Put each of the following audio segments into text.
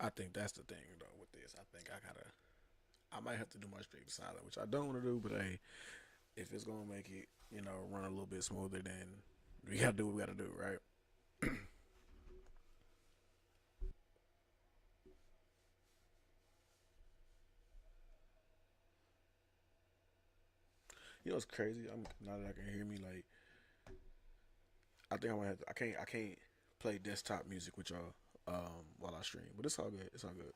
I think that's the thing though with this. I might have to do my straight to silent, which I don't want to do, but hey, if it's gonna make it, run a little bit smoother, then we gotta do what we gotta do, right? It's crazy. I'm Now that I can hear me, like I think I'm gonna have to. I can't play desktop music with y'all while I stream, but it's all good. It's all good.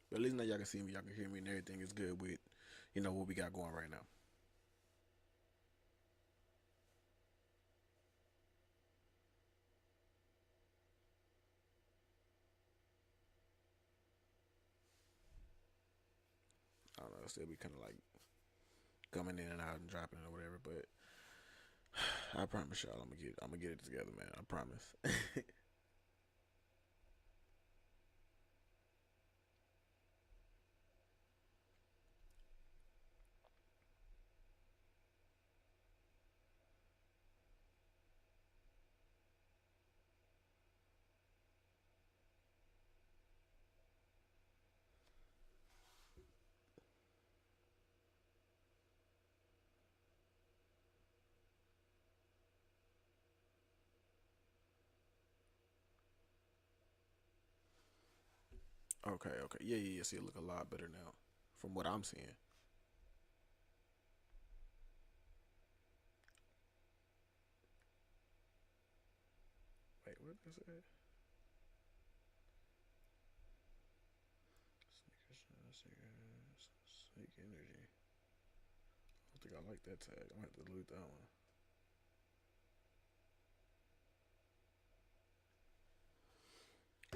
But at least now y'all can see me, y'all can hear me, and everything is good with what we got going right now. I don't know. It'll still be kind of like coming in and out and dropping or whatever, but I promise y'all, I'm gonna get it together, man. I promise. Okay, okay, yeah, yeah, yeah. See, it look a lot better now, from what I'm seeing. Wait, what is it? Sneakers, Snake Energy. I don't think I like that tag. I'm gonna have to delete that one.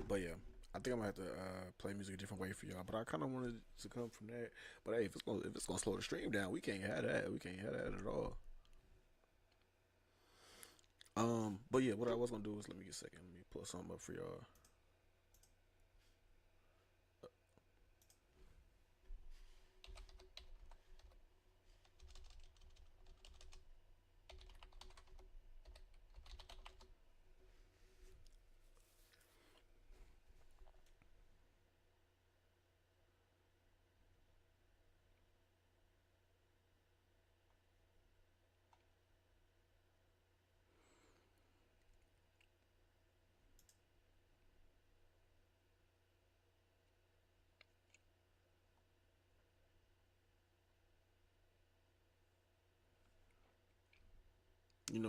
But yeah, I think I'm gonna have to play music a different way for y'all. But I kind of wanted to come from that. But hey, if it's gonna slow the stream down, we can't have that. We can't have that at all. But yeah, what I was gonna do is let me get a second. Let me pull something up for y'all.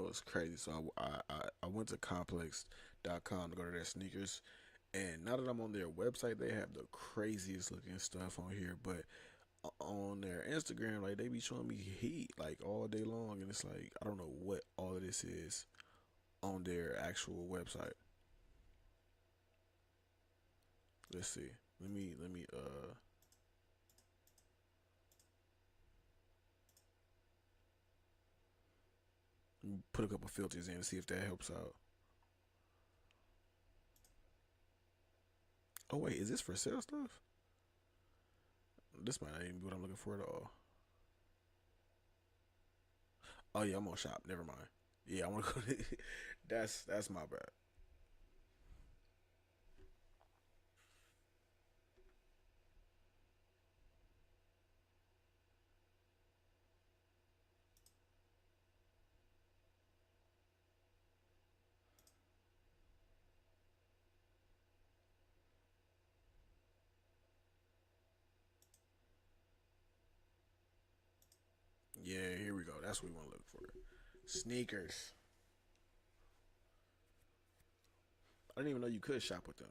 It's crazy. So I went to complex.com to go to their sneakers, and now that I'm on their website, they have the craziest looking stuff on here. But on their Instagram, like they be showing me heat like all day long, and it's like I don't know what all of this is on their actual website. Let's see. Let me put a couple filters in and see if that helps out. Oh wait, is this for sale stuff? This might not even be what I'm looking for at all. Oh yeah, I'm on shop. Never mind. Yeah, I want to go. That's my bad. Yeah, here we go. That's what we want to look for. Sneakers. I didn't even know you could shop with them.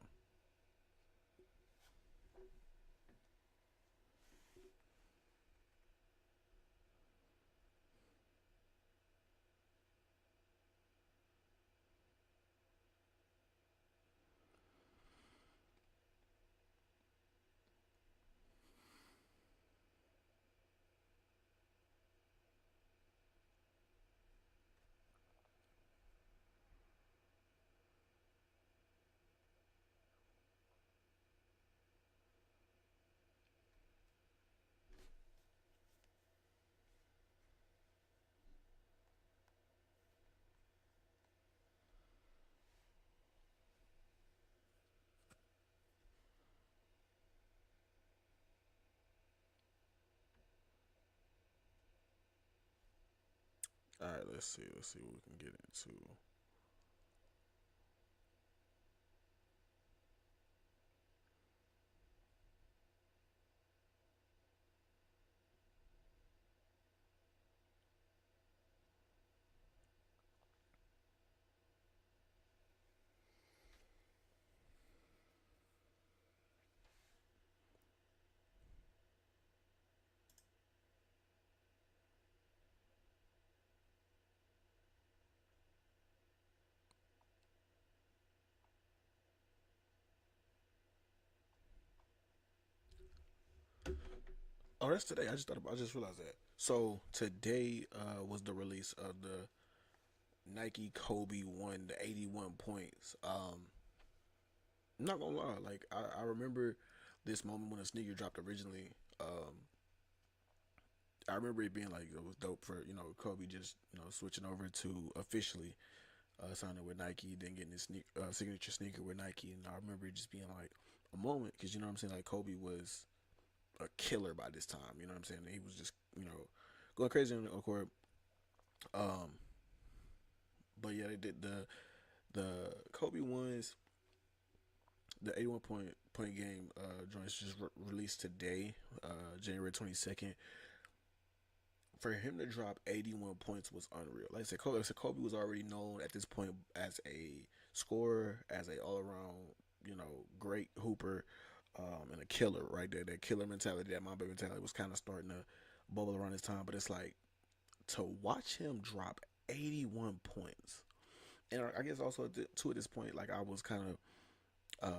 All right, let's see. Let's see what we can get into. Oh, that's today. I just realized that. So today was the release of the Nike Kobe One, the 81 points. I'm not gonna lie, like I remember this moment when a sneaker dropped originally. I remember it being like it was dope for Kobe just switching over to officially signing with Nike, then getting his signature sneaker with Nike, and I remember it just being like a moment because you know what I'm saying, like Kobe was a killer by this time. You know what I'm saying? He was just going crazy on the court. Um, but yeah, they did the Kobe ones, the 81 point game joints just released today, January 22nd. For him to drop 81 points was unreal. Like I said, Kobe was already known at this point as a scorer, as a all around great hooper, and a killer right there. That killer mentality, that Mamba mentality was kind of starting to bubble around this time. But it's like to watch him drop 81 points. And I guess also at this point, like I was kind of,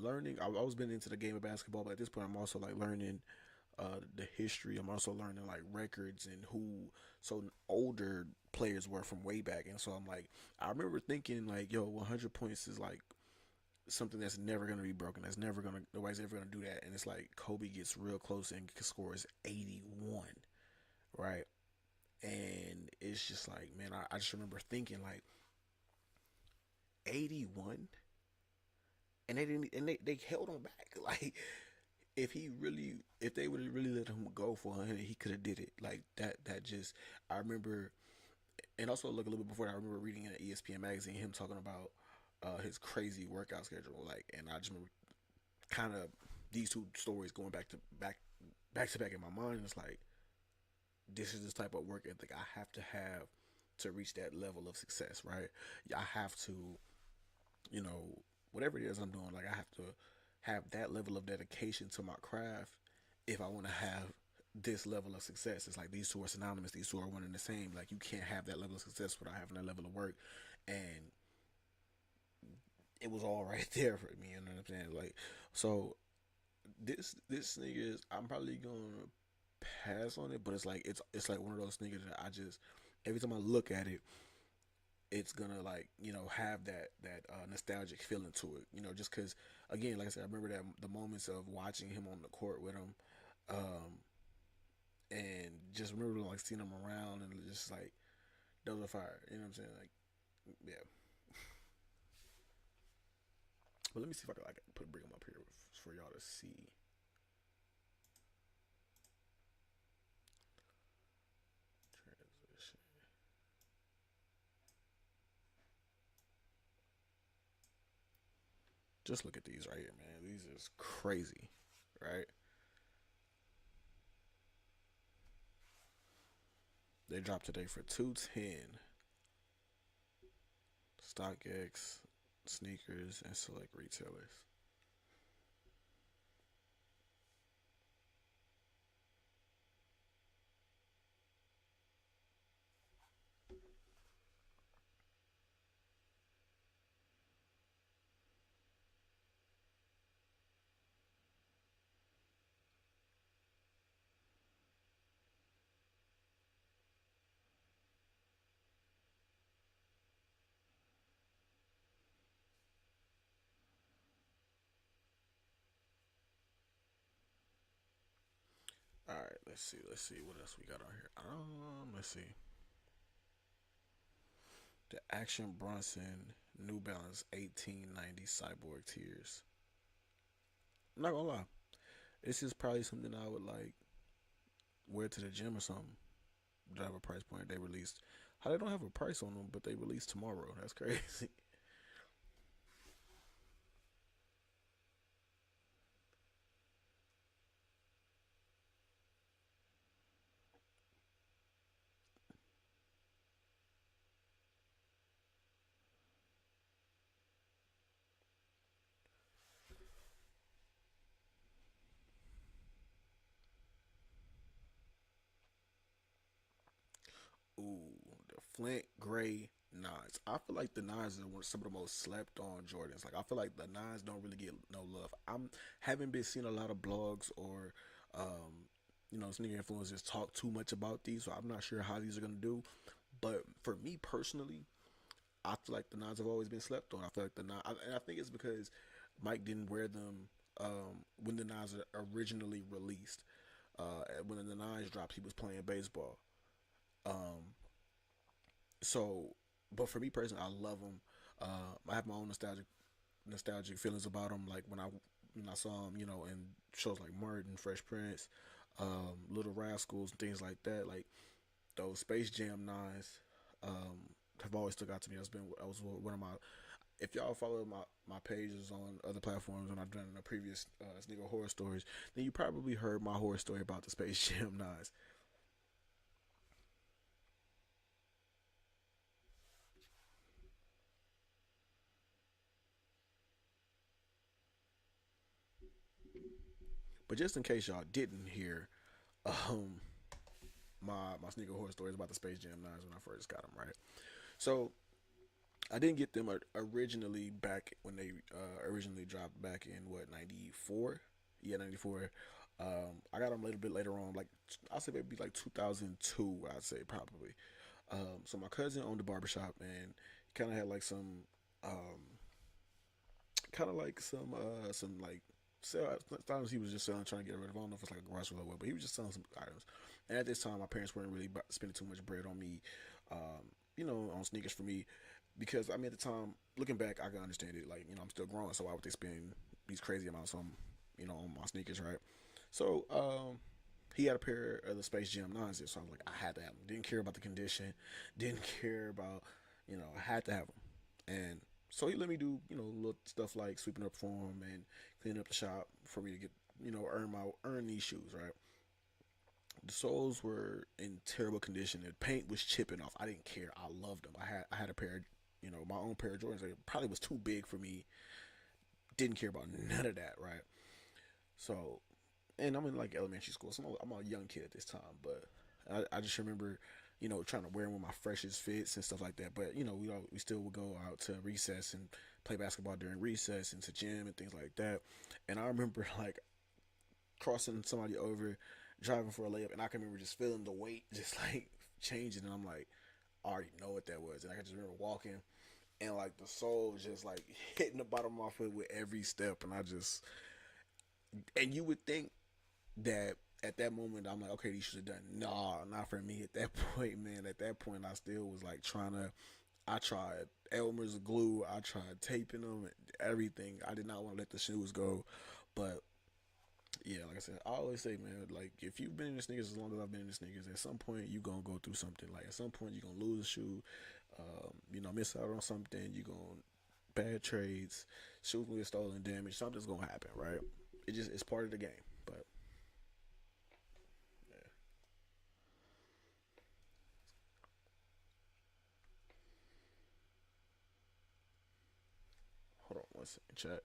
learning. I've always been into the game of basketball, but at this point, I'm also like learning the history. I'm also learning like records and who older players were from way back. And so I'm like, I remember thinking like, yo, 100 points is like something that's never gonna be broken. That's never gonna nobody's ever gonna do that. And it's like Kobe gets real close and scores 81, right? And it's just like, man, I just remember thinking like 81, and they didn't, and they held him back. Like if they would have really let him go for 100, he could have did it. Like that just I remember, and also look a little bit before that, I remember reading in an ESPN magazine him talking about his crazy workout schedule. Like, and I just remember kind of these two stories going back to back in my mind. It's like this is this type of work ethic I have to have to reach that level of success, right? I have to, you know, whatever it is I'm doing, like I have to have that level of dedication to my craft if I want to have this level of success. It's like these two are synonymous. These two are one and the same. Like you can't have that level of success without having that level of work. And it was all right there for me. You know what I'm saying? Like, so this sneaker is I'm probably gonna pass on it, but it's like one of those sneakers that I just every time I look at it, it's gonna like have that nostalgic feeling to it. Just because again, like I said, I remember that the moments of watching him on the court with him, um, and just remember like seeing him around and just like those are fire. You know what I'm saying? Like yeah. But let me see if I can like bring him up here for y'all to see. Transition. Just look at these right here, man. These is crazy, right? They dropped today for 210. StockX, sneakers, and select retailers. All right, let's see. Let's see what else we got on here. Let's see. The Action Bronson New Balance 1890 Cyborg Tears. I'm not gonna lie. This is probably something I would like wear to the gym or something. don't have a price point. They released. How they don't have a price on them, but they release tomorrow. That's crazy. Ooh, the Flint Gray nines. I feel like the nines are some of the most slept on Jordans. Like I feel like the nines don't really get no love. I'm haven't been seeing a lot of blogs or sneaker influencers talk too much about these, so I'm not sure how these are gonna do. But for me personally, I feel like the nines have always been slept on. I feel like and I think it's because Mike didn't wear them when the nines are originally released. When the nines dropped, he was playing baseball. Um, So, but for me personally, I love them. I have my own nostalgic feelings about them. Like when I saw them, in shows like Martin, Fresh Prince, Little Rascals, and things like that. Like those Space Jam nines have always stuck out to me. That was one of my. If y'all follow my pages on other platforms when I've done the previous sneaker horror stories, then you probably heard my horror story about the Space Jam nines. But just in case y'all didn't hear, um, my sneaker horror stories about the Space Jam nines when I first got them. Right, so I didn't get them originally back when they originally dropped back in what '94. Yeah, '94. I got them a little bit later on, like I'll say maybe like 2002. I'd say probably. So my cousin owned a barbershop and he kind of had like um, kind of like some like sell. Sometimes he was just selling, trying to get rid of. I don't know if it's like a garage sale or what, but he was just selling some items. And at this time, my parents weren't really spending too much bread on me, on sneakers for me, because I mean at the time, looking back, I can understand it. Like I'm still growing, so why would they spend these crazy amounts on my sneakers, right? So he had a pair of the Space Jam nines, so I was like, I had to have them. Didn't care about the condition, didn't care about, I had to have them. And so he let me do, little stuff like sweeping up for him and cleaning up the shop for me to get, earn these shoes, right? The soles were in terrible condition. The paint was chipping off. I didn't care. I loved them. I had a pair, my own pair of Jordans. They probably was too big for me. Didn't care about none of that, right? So, and I'm in like elementary school, so I'm a young kid at this time. But I just remember, trying to wear them with my freshest fits and stuff like that. But we still would go out to recess and play basketball during recess and to gym and things like that. And I remember like crossing somebody over, driving for a layup, and I can remember just feeling the weight just like changing, and I'm like, I already know what that was, and I can just remember walking. And like the sole was just like hitting the bottom of my foot with every step, and and you would think that at that moment I'm like, okay, you should have done. Nah, not for me at that point, man. At that point, I still was like trying to. I tried Elmer's glue. I tried taping them. Everything. I did not want to let the shoes go, but yeah, like I said, I always say, man, like if you've been in the sneakers as long as I've been in the sneakers, at some point you gonna go through something. Like at some point you gonna lose a shoe, miss out on something. You gonna bad trades, shoes gonna get stolen, damage. Something's gonna happen, right? It's part of the game. But yeah. Hold on one second, chat.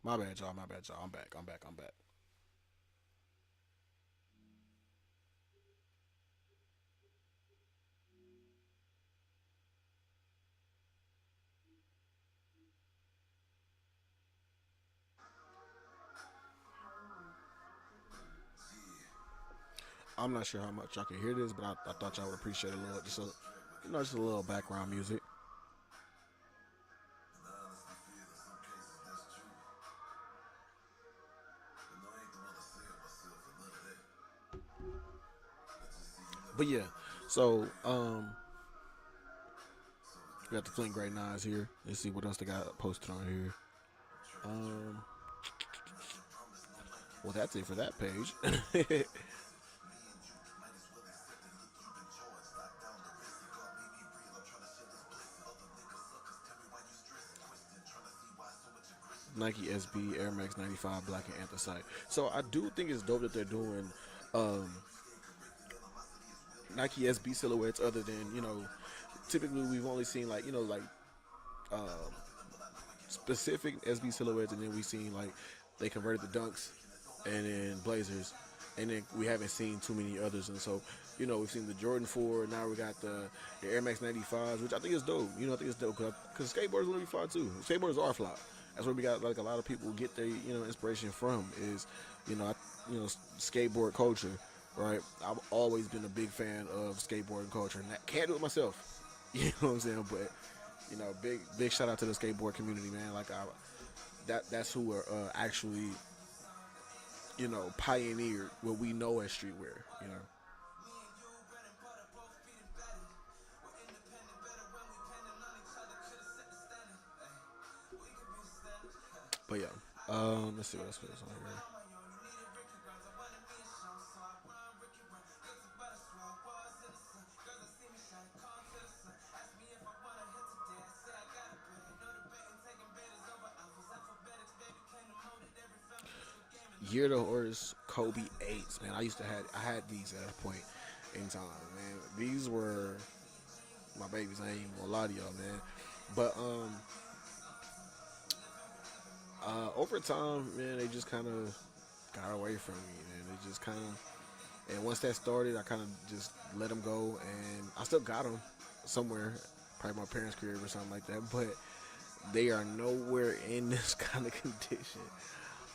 My bad, y'all. My bad, y'all. I'm back. I'm back. I'm back. I'm not sure how much y'all can hear this, but I thought y'all would appreciate a little, just a little background music. But yeah, so we got the Flint Great Nines here. Let's see what else they got posted on here. Um, well, that's it for that page. Nike SB Air Max 95 Black and Anthracite. So I do think it's dope that they're doing um, Nike SB silhouettes other than, typically we've only seen like, um, specific SB silhouettes, and then we've seen like they converted the dunks and then blazers, and then we haven't seen too many others. And so, we've seen the Jordan 4, now we got the Air Max 95s, which I think is dope. I think it's dope because skateboarders want to be fly too. Skateboarders are fly. That's where we got like a lot of people get their inspiration from is skateboard culture, right? I've always been a big fan of skateboarding culture, and I can't do it myself. You know what I'm saying? But big shout out to the skateboard community, man. Like that's who are actually pioneered what we know as streetwear. But yeah, let's see what else is on here. Year the Horse Kobe eights, man. I had these at a point in time, man. These were my babies. I ain't even gonna lie to y'all, man. But over time, man, they just kind of got away from me, man. They just kind of, and once that started, I kind of just let them go, and I still got them somewhere, probably my parents' crib or something like that. But they are nowhere in this kind of condition.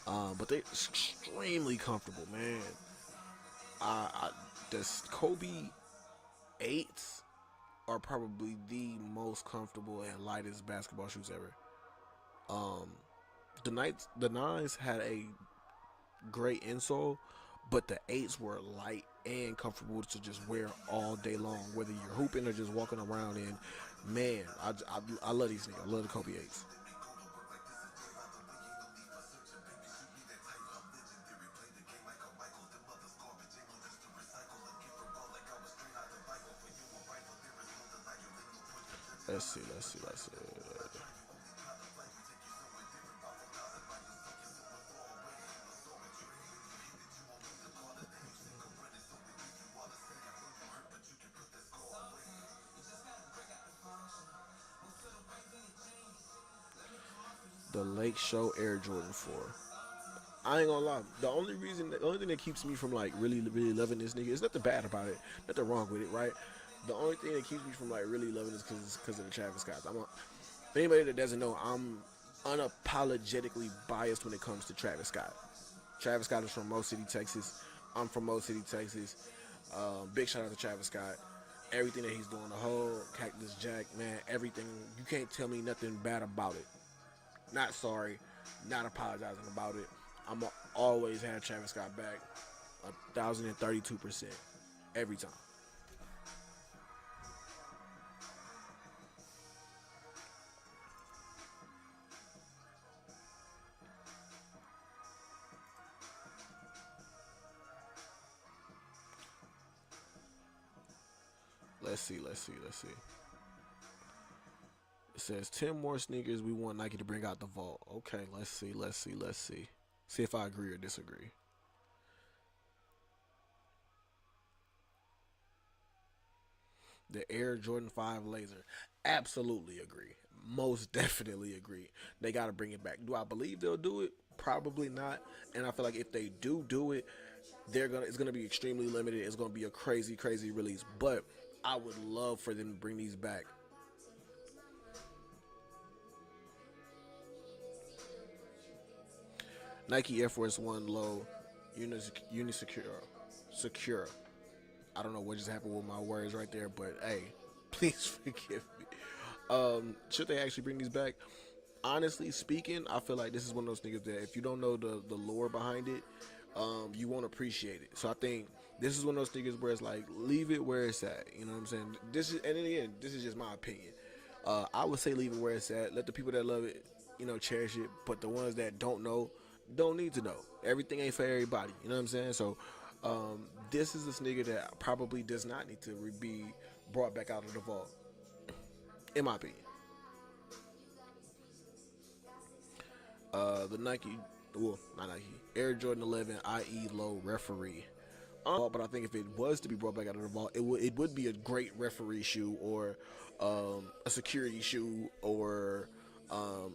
But they're extremely comfortable, man. The Kobe eights are probably the most comfortable and lightest basketball shoes ever. Um, the nines had a great insole, but the eights were light and comfortable to just wear all day long, whether you're hooping or just walking around. And man, I love these things. I love the Kobe eights. Let's see, let's see, let's see. The Lake Show Air Jordan 4. I ain't gonna lie. The only thing that keeps me from like really, really loving this nigga is nothing bad about it, nothing wrong with it, right? The only thing that keeps me from like really loving this because of the Travis Scott. For anybody that doesn't know, I'm unapologetically biased when it comes to Travis Scott. Travis Scott is from Mo City, Texas. I'm from Mo City, Texas. Big shout out to Travis Scott. Everything that he's doing, the whole Cactus Jack, man, everything. You can't tell me nothing bad about it. Not sorry, not apologizing about it. I'm always have Travis Scott back 1,032% every time. Let's see, let's see, let's see. It says 10 more sneakers we want Nike to bring out the vault. Okay, let's see, let's see, let's see. See if I agree or disagree. The Air Jordan 5 Laser. Absolutely agree. Most definitely agree. They got to bring it back. Do I believe they'll do it? Probably not. And I feel like if they do it, it's gonna be extremely limited. It's gonna be a crazy release. But I would love for them to bring these back. Nike Air Force One Low, Unisecure, secure. I don't know what just happened with my words right there, but hey, please forgive me. Should they actually bring these back? Honestly speaking, I feel like this is one of those things that if you don't know the lore behind it, you won't appreciate it. So I think this is one of those things where it's like leave it where it's at. You know what I'm saying? This is, and again, this is just my opinion. I would say leave it where it's at. Let the people that love it, cherish it. But the ones that don't know, don't need to know. Everything ain't for everybody. You know what I'm saying? So this is a sneaker that probably does not need to be brought back out of the vault, in my opinion. The Nike, well, not Nike, Air Jordan 11 IE Low Referee. But I think if it was to be brought back out of the vault, it would be a great referee shoe or a security shoe or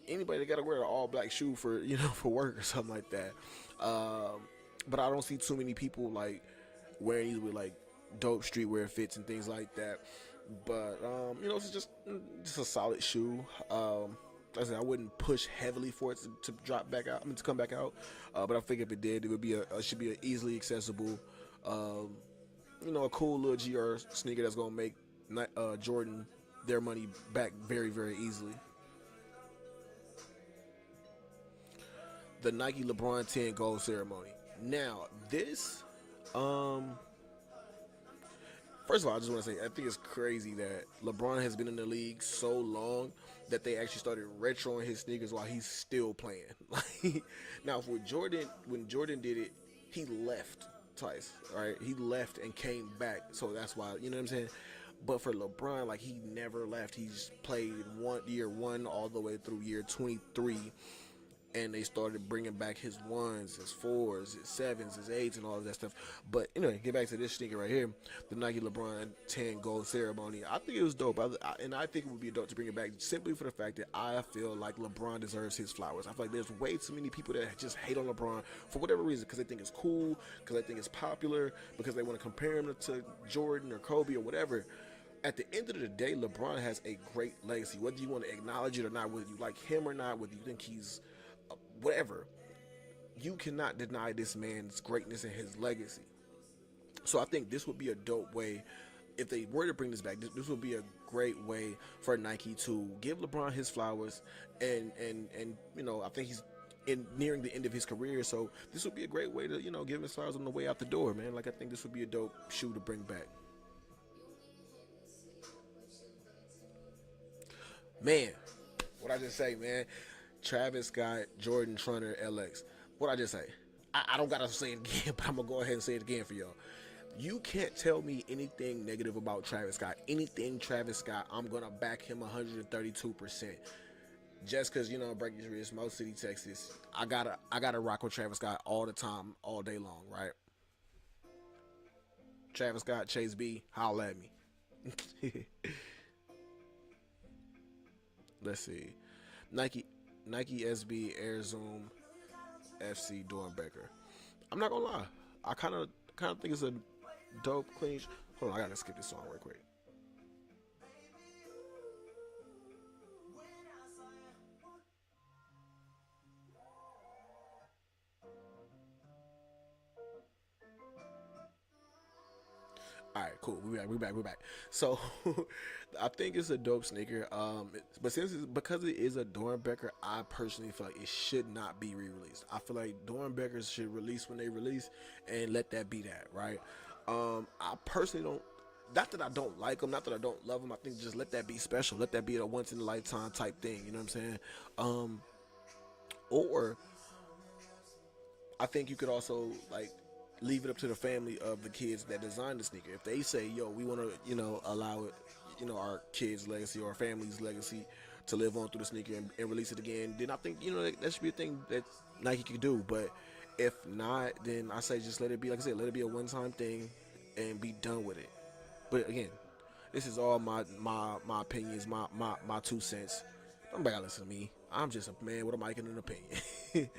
anybody that got to wear an all black shoe for for work or something like that. But I don't see too many people like wearing these with like dope streetwear fits and things like that. But it's just a solid shoe. Like I said, I wouldn't push heavily for it to drop back out. I mean, to come back out. But I think if it did, it would be it should be an easily accessible, um, a cool little GR sneaker that's gonna make Jordan their money back very easily. The Nike LeBron 10 Gold Ceremony. Now this, um, first of all, I just want to say I think it's crazy that LeBron has been in the league so long that they actually started retroing his sneakers while he's still playing. Like now, with Jordan, when Jordan did it, he left twice. Right, he left and came back, so that's why you know what I'm saying. But for LeBron, like he never left. He's played year one all the way through year 23, and they started bringing back his ones, his fours, his sevens, his eights, and all of that stuff. But anyway, get back to this sneaker right here, the Nike LeBron 10 Gold Ceremony. I think it was dope, and I think it would be dope to bring it back simply for the fact that I feel like LeBron deserves his flowers. I feel like there's way too many people that just hate on LeBron for whatever reason, because they think it's cool, because they think it's popular, because they want to compare him to Jordan or Kobe or whatever. At the end of the day, LeBron has a great legacy. Whether you want to acknowledge it or not, whether you like him or not, whether you think he's whatever, you cannot deny this man's greatness and his legacy. So I think this would be a dope way if they were to bring this back. This would be a great way for Nike to give LeBron his flowers, and I think he's nearing the end of his career. So this would be a great way to give him his flowers on the way out the door, man. Like I think this would be a dope shoe to bring back. Man, what I just say, man. Travis Scott, Jordan Trunner, LX. What I just say? I don't gotta say it again, but I'm gonna go ahead and say it again for y'all. You can't tell me anything negative about Travis Scott. Anything Travis Scott, I'm gonna back him 132%. Just because Breakers Ridge, Mo City, Texas, I gotta rock with Travis Scott all the time, all day long, right? Travis Scott, Chase B, holla at me. Let's see, Nike SB Air Zoom FC Dornbecker. I'm not gonna lie. I kind of think it's a dope, clean. Hold on, I gotta skip this song real quick. All right, cool. We back. So, I think it's a dope sneaker. But because it is a Dornbecker, I personally feel like it should not be re-released. I feel like Dornbeckers should release when they release, and let that be that, right? I personally don't. Not that I don't like them, not that I don't love them. I think just let that be special. Let that be a once in a lifetime type thing. You know what I'm saying? Or I think you could also like leave it up to the family of the kids that designed the sneaker. If they say, "Yo, we want to, allow it, our kids' legacy or our family's legacy to live on through the sneaker and release it again," then I think that should be a thing that Nike could do. But if not, then I say just let it be. Like I said, let it be a one-time thing and be done with it. But again, This is all my opinions, my 2 cents. Nobody gotta listen to me. I'm just a man with a mic and an opinion.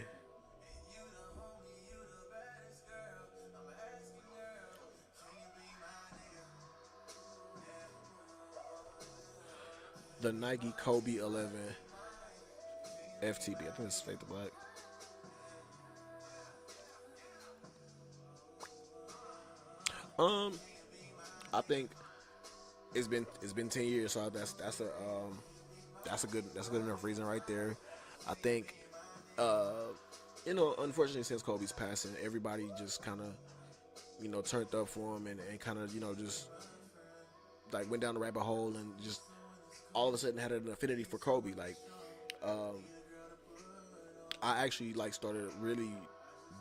The Nike Kobe 11 FTB. I think it's Fade to Black. Um, I think it's been 10 years, so that's a good enough reason right there. I think unfortunately since Kobe's passing, everybody just kind of turned up for him and kind of just like went down the rabbit hole and just all of a sudden had an affinity for Kobe. Like I actually like started really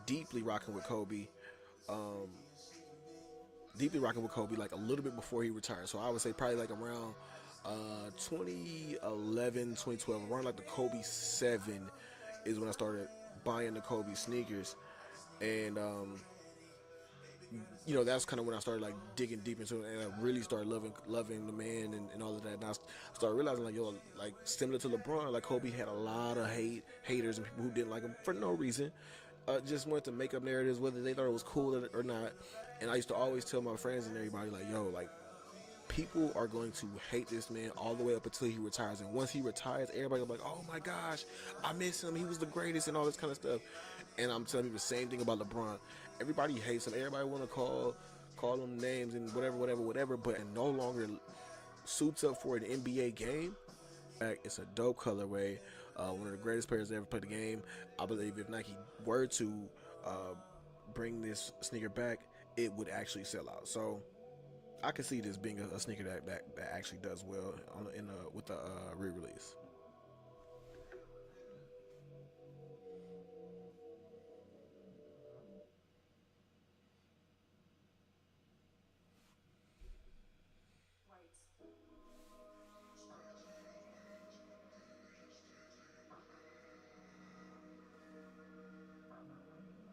deeply rocking with Kobe, um, deeply rocking with Kobe like a little bit before he retired. So I would say probably like around 2011, 2012, around like the Kobe 7 is when I started buying the Kobe sneakers, and that's kind of when I started like digging deep into it, and I really started loving the man and all of that. And I started realizing like like similar to LeBron, like Kobe had a lot of haters and people who didn't like him for no reason, just wanted to make up narratives whether they thought it was cool or not. And I used to always tell my friends and everybody like, yo, like people are going to hate this man all the way up until he retires. And once he retires, everybody will be like, oh my gosh, I miss him. He was the greatest and all this kind of stuff. And I'm telling you the same thing about LeBron. Everybody hates him. Everybody want to call him names and whatever. But it no longer suits up for an NBA game. It's a dope colorway. One of the greatest players to ever play the game. I believe if Nike were to bring this sneaker back, it would actually sell out. So I can see this being a sneaker that actually does well with the re-release.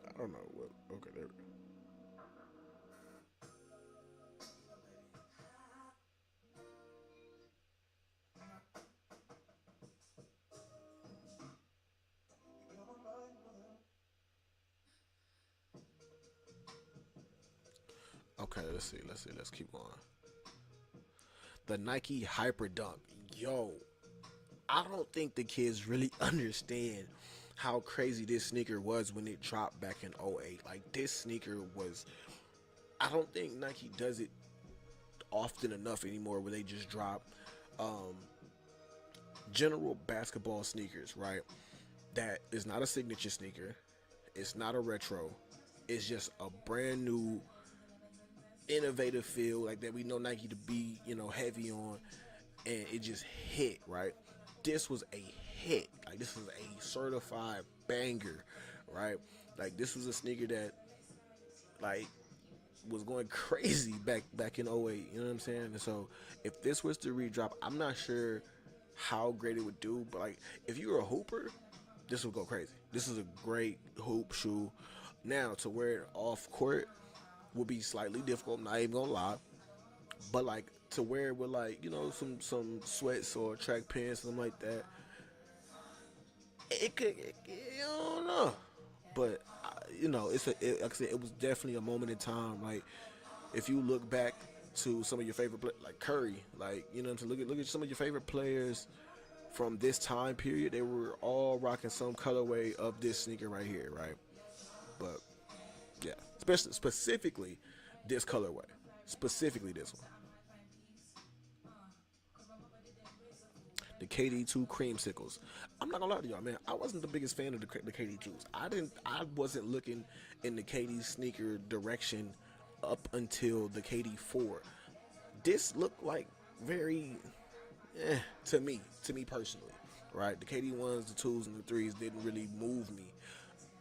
I don't know what. Okay, there. Okay, let's keep going. The Nike Hyper Dunk. Yo, I don't think the kids really understand how crazy this sneaker was when it dropped back in '08. Like this sneaker was, I don't think Nike does it often enough anymore where they just drop um, general basketball sneakers, right? That is not a signature sneaker. It's not a retro. It's just a brand new innovative feel like that we know Nike to be, heavy on, and it just hit, right? This was a hit. Like this was a certified banger, right? Like this was a sneaker that like was going crazy back in '08. You know what I'm saying? And so if this was to redrop, I'm not sure how great it would do, but like if you were a hooper, this would go crazy. This is a great hoop shoe. Now to wear it off court would be slightly difficult. I'm not even gonna lie, but like to wear it with like some sweats or track pants, something like that, it could. I don't know, but like I said, it was definitely a moment in time. Like if you look back to some of your favorite like Curry, like what I'm saying, look at some of your favorite players from this time period. They were all rocking some colorway of this sneaker right here, right? But yeah, especially specifically this colorway, specifically this one, the KD2 creamsicles. I'm not gonna lie to y'all, man. I wasn't the biggest fan of the KD2s. I wasn't looking in the KD sneaker direction up until the KD4. This looked like very to me personally, right? The KD ones, the twos, and the threes didn't really move me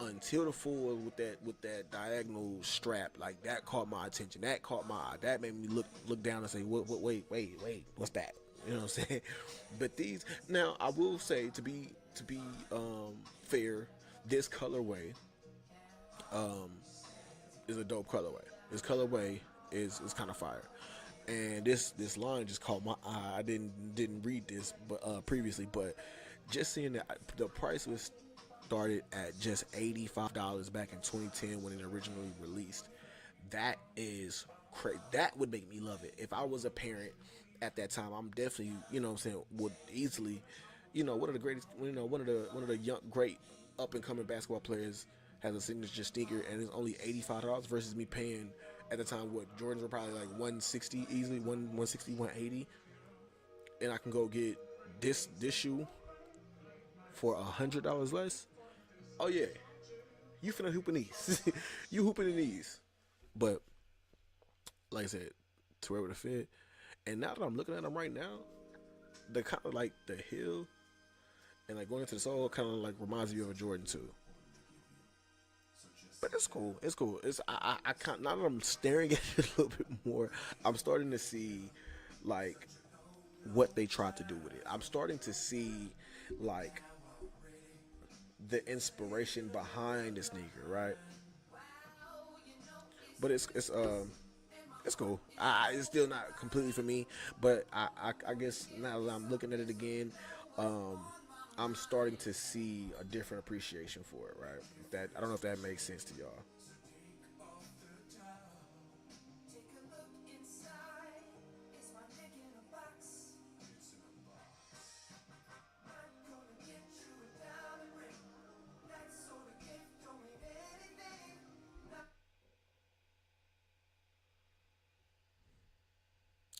until the four with that diagonal strap. Like that caught my attention. That caught my eye. That made me look down and say, what wait, what's that? You know what I'm saying? But these now, I will say to be fair, this colorway is a dope colorway. This colorway is kind of fire. And this line just caught my eye. I didn't read this but previously, but just seeing that the price was started at just $85 back in 2010 when it originally released. That is crazy. That would make me love it. If I was a parent at that time, I'm definitely, what I'm saying, would easily, one of the greatest, one of the young great up and coming basketball players has a signature sneaker and it's only $85 versus me paying at the time what Jordans were probably like 160 easily, 160, 180, and I can go get this shoe for $100 less. Oh yeah, you finna hoop in these. You hooping in these. But like I said, to where it would fit. And now that I'm looking at them right now, the kind of like the heel and like going into the soul kind of like reminds me of a Jordan too. But it's cool. It's cool. I can't, now that I'm staring at it a little bit more, I'm starting to see like what they tried to do with it. I'm starting to see like the inspiration behind the sneaker, right? But it's cool. It's still not completely for me, but I guess now that I'm looking at it again, um, I'm starting to see a different appreciation for it. Right? That I don't know if that makes sense to y'all.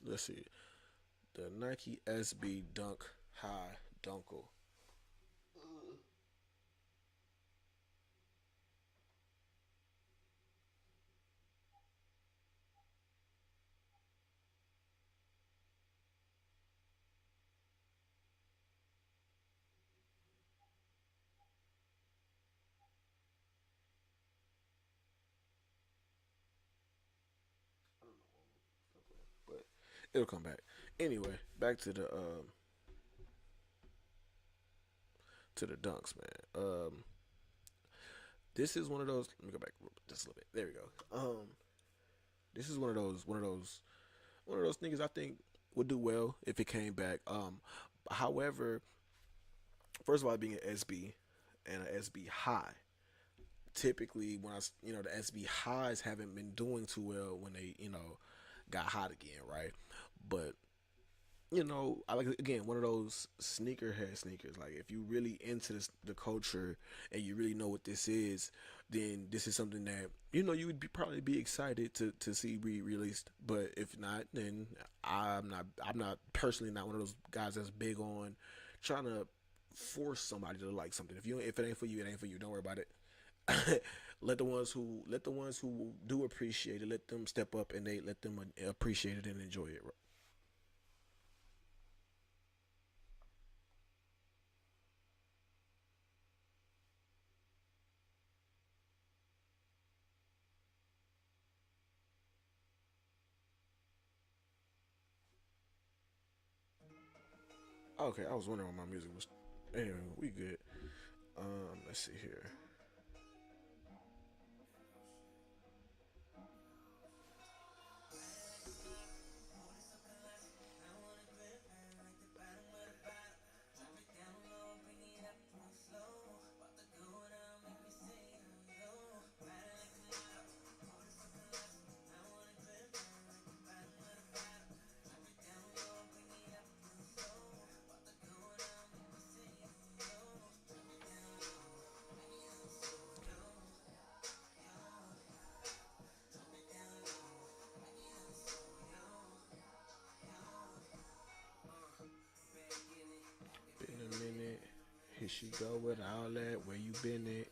Let's see. The Nike SB Dunk High Dunkle. But it'll come back. Anyway, back to the dunks, man. This is one of those. Let me go back just a little bit. There we go. This is one of those niggas I think would do well if it came back. However, first of all, being an SB and an SB high, typically when the SB highs haven't been doing too well when they got hot again, right? But I like again one of those sneakerhead sneakers. Like if you really into the culture and you really know what this is, then this is something that you would probably be excited to see re-released. But if not, then I'm not personally not one of those guys that's big on trying to force somebody to like something. If it ain't for you, it ain't for you. Don't worry about it. Let the ones who do appreciate it, let them step up and they let them appreciate it and enjoy it. Okay, I was wondering what my music was. Anyway, we good. Let's see here. Been a minute. Here she go with all that. Where you been at?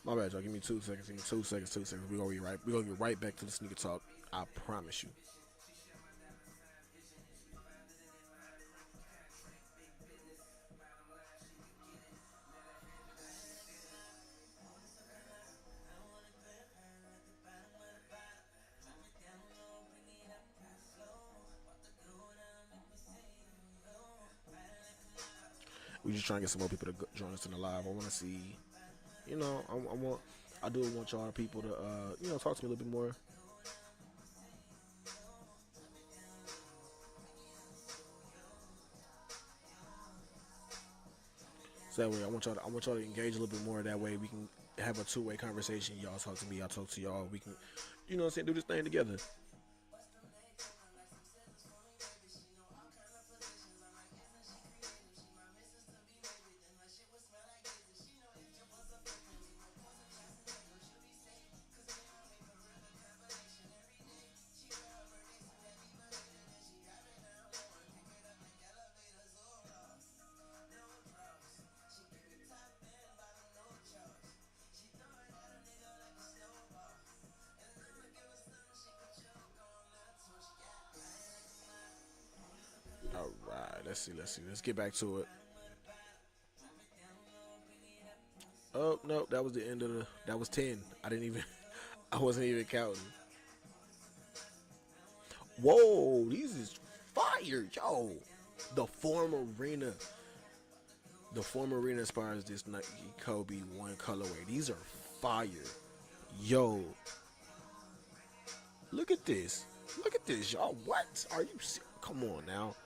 My bad, y'all. Give me 2 seconds. Give me 2 seconds. 2 seconds. We gonna get right back to the sneaker talk. I promise you. We just trying to get some more people to join us in the live. I want to see, you know, I do want y'all people to, talk to me a little bit more. So that way, I want y'all to engage a little bit more. That way, we can have a two-way conversation. Y'all talk to me, I talk to y'all. We can, what I'm saying, do this thing together. All right, let's see. Let's get back to it. Oh no, that was the end of the. That was 10. I didn't even. I wasn't even counting. Whoa, these is fire, yo. The form arena. The form arena inspires this Nike Kobe one colorway. These are fire. Yo, look at this. Look at this, y'all. What are you? Come on now.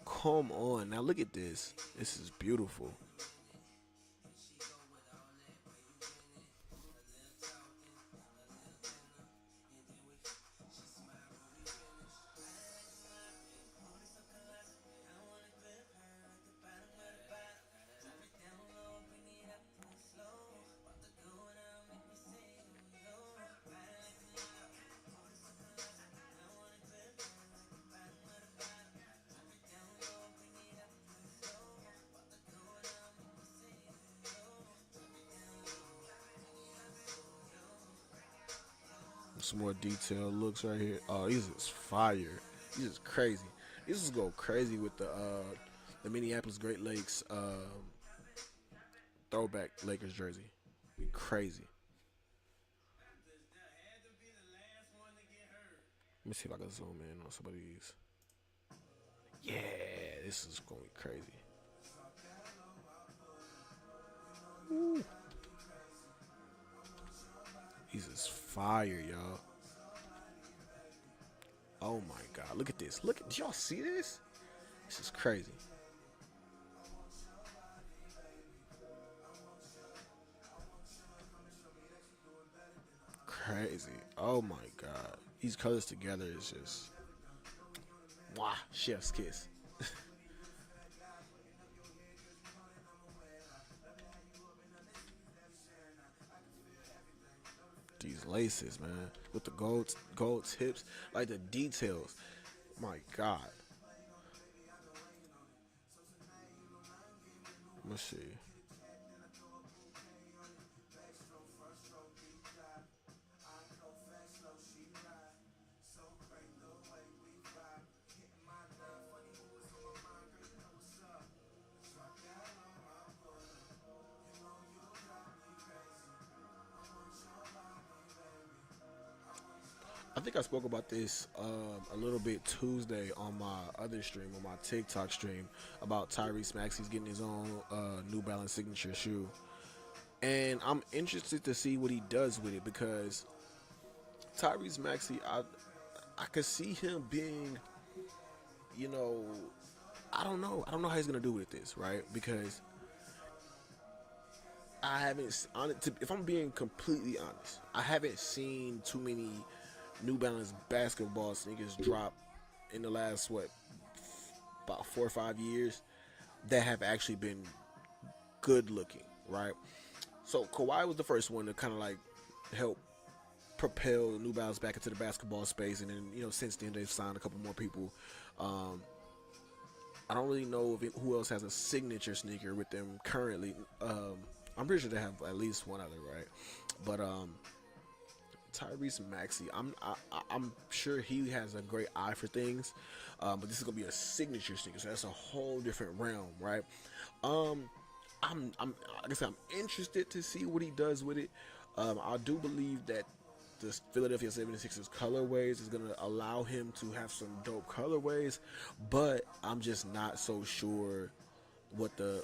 Come on now. Look at this. This is beautiful. Some more detailed looks right here. Oh, these is fire. These is crazy. These is go crazy with the Minneapolis Great Lakes throwback Lakers jersey. Be crazy. Let me see if I can zoom in on some of these. Yeah, this is going to be crazy. Woo. These is fire, y'all. Oh my god, look at this. Look at, did y'all see this? This is crazy. Crazy. Oh my god. These colors together is just wow, chef's kiss. These laces, man, with the gold tips, like the details. My god. Let's see. I think I spoke about this a little bit Tuesday on my other stream, on my TikTok stream, about Tyrese Maxey's getting his own New Balance signature shoe, and I'm interested to see what he does with it because Tyrese Maxey, I could see him being, you know, I don't know how he's gonna do with this, right? Because I haven't, if I'm being completely honest, I haven't seen too many New Balance basketball sneakers drop in the last about 4 or 5 years that have actually been good looking, right? So Kawhi was the first one to kind of like help propel New Balance back into the basketball space, and then since then they've signed a couple more people. Um, I don't really know who else has a signature sneaker with them currently. I'm pretty sure they have at least one other, right? But Tyrese Maxey, I'm sure he has a great eye for things, but this is gonna be a signature sneaker, so that's a whole different realm, right? Like I said, I'm interested to see what he does with it. I do believe that the Philadelphia 76ers colorways is gonna allow him to have some dope colorways, but I'm just not so sure what the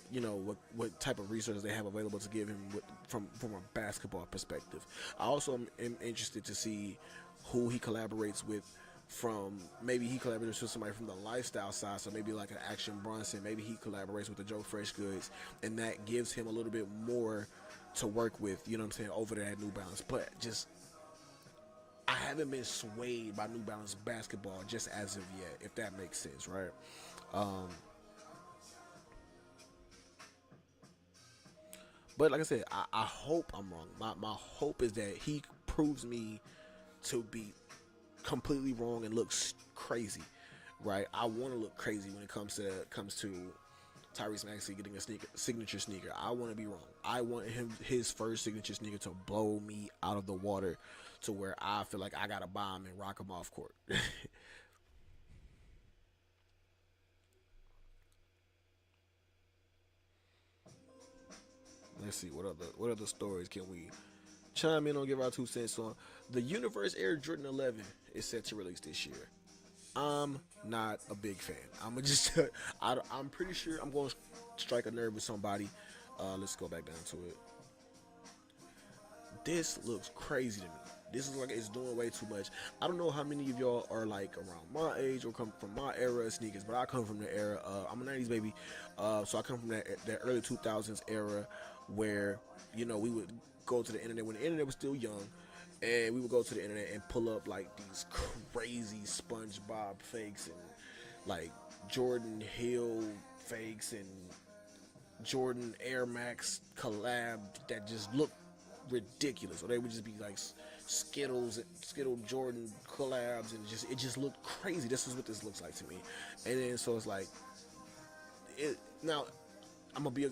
what type of resources they have available to give him from a basketball perspective. I also am interested to see who he collaborates with. From maybe he collaborates with somebody from the lifestyle side, so maybe like an Action Bronson. Maybe he collaborates with the Joe Fresh Goods, and that gives him a little bit more to work with. You know what I'm saying, over there at New Balance. But just I haven't been swayed by New Balance basketball just as of yet, if that makes sense, right? Um, but like I said, I hope I'm wrong. My hope is that he proves me to be completely wrong and looks crazy, right? I want to look crazy when it comes to Tyrese Maxey getting a signature sneaker. I want to be wrong. I want his first signature sneaker to blow me out of the water, to where I feel like I gotta buy him and rock him off court. Let's see what other stories can we chime in on, give our 2 cents on. The Universe Air Jordan 11 is set to release this year. I'm not a big fan. I'm just I'm pretty sure I'm going to strike a nerve with somebody. Let's go back down to it. This looks crazy to me. This is like it's doing way too much. I don't know how many of y'all are like around my age or come from my era of sneakers, but I come from the era. I'm a '90s baby, so I come from that early 2000s era where we would go to the internet when the internet was still young, and we would go to the internet and pull up like these crazy SpongeBob fakes and like Jordan Hill fakes and Jordan Air Max collab that just look ridiculous, or they would just be like Skittle Jordan collabs, and it just looked crazy. This is what this looks like to me. And then so it's like now I'm gonna be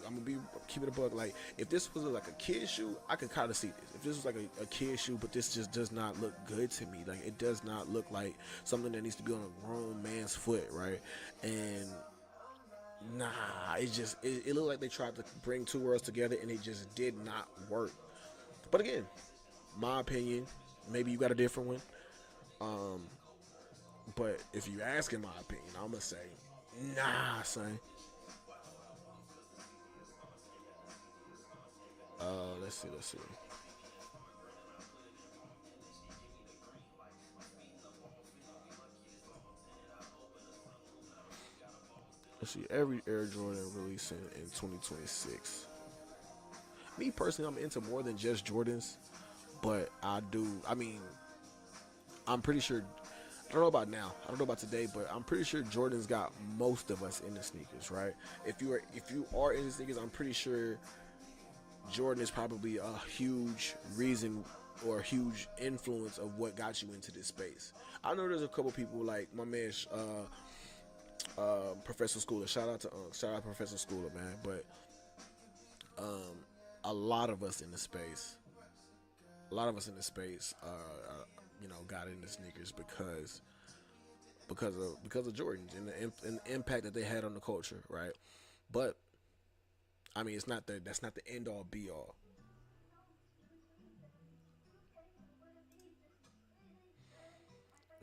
keep it a bug. Like if this was like a kid shoe, I could kind of see this. If this was like a kid shoe, but this just does not look good to me. Like it does not look like something that needs to be on a grown man's foot, right? And nah, it looked like they tried to bring two worlds together, and it just did not work. But again, my opinion. Maybe you got a different one. Um, but if you ask in my opinion, I'm gonna say, nah, son. Let's see. Let's see. Every Air Jordan releasing in 2026. Me personally, I'm into more than just Jordans, but I do. I mean, I'm pretty sure. I don't know about now. I don't know about today, but I'm pretty sure Jordan's got most of us into sneakers, right? If you are into sneakers, I'm pretty sure Jordan is probably a huge reason or a huge influence of what got you into this space. I know there's a couple people like my man, Professor Schooler. Shout out Professor Schooler, man. But um, a lot of us in the space, got into sneakers because of Jordans and the impact that they had on the culture, right? But I mean, that's not the end all be all.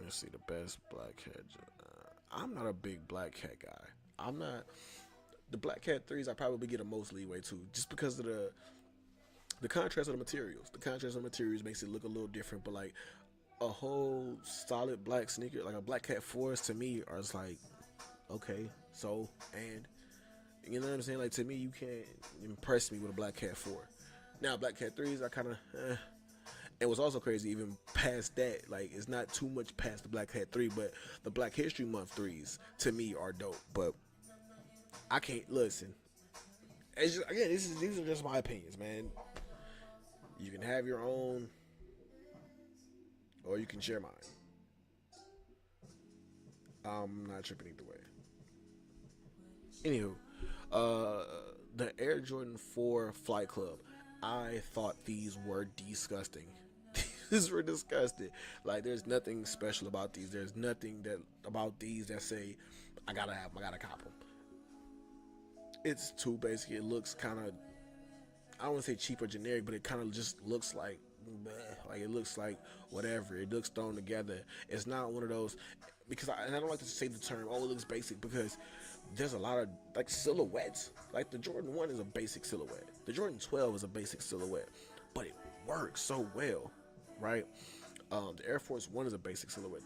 Let's see the best black cat. I'm not a big black cat guy. I'm not the black cat threes. I probably get the most leeway too, just because of the contrast of the materials. The contrast of the materials makes it look a little different, but like a whole solid black sneaker, like a black cat fours to me, are just like okay, so and you know what I'm saying. Like to me, you can't impress me with a black cat four. Now black cat threes, I kind of. It was also crazy even past that. Like it's not too much past the Black Hat 3, but the Black History Month threes to me are dope. But I can't listen. It's just, again, these are just my opinions, man. You can have your own, or you can share mine. I'm not tripping either way. Anywho, uh, the Air Jordan 4 Flight Club. I thought these were disgusting. These were disgusting. Like, there's nothing special about these. There's nothing that about these that say, I gotta have them, I gotta cop them. It's too basic. It looks kind of, I don't want to say cheap or generic, but it kind of just looks like, bleh. Like it looks like whatever. It looks thrown together. It's not one of those, and I don't like to say the term, oh, it looks basic, because there's a lot of like silhouettes. Like the Jordan 1 is a basic silhouette. The Jordan 12 is a basic silhouette, but it works so well, right? The Air Force One is a basic silhouette.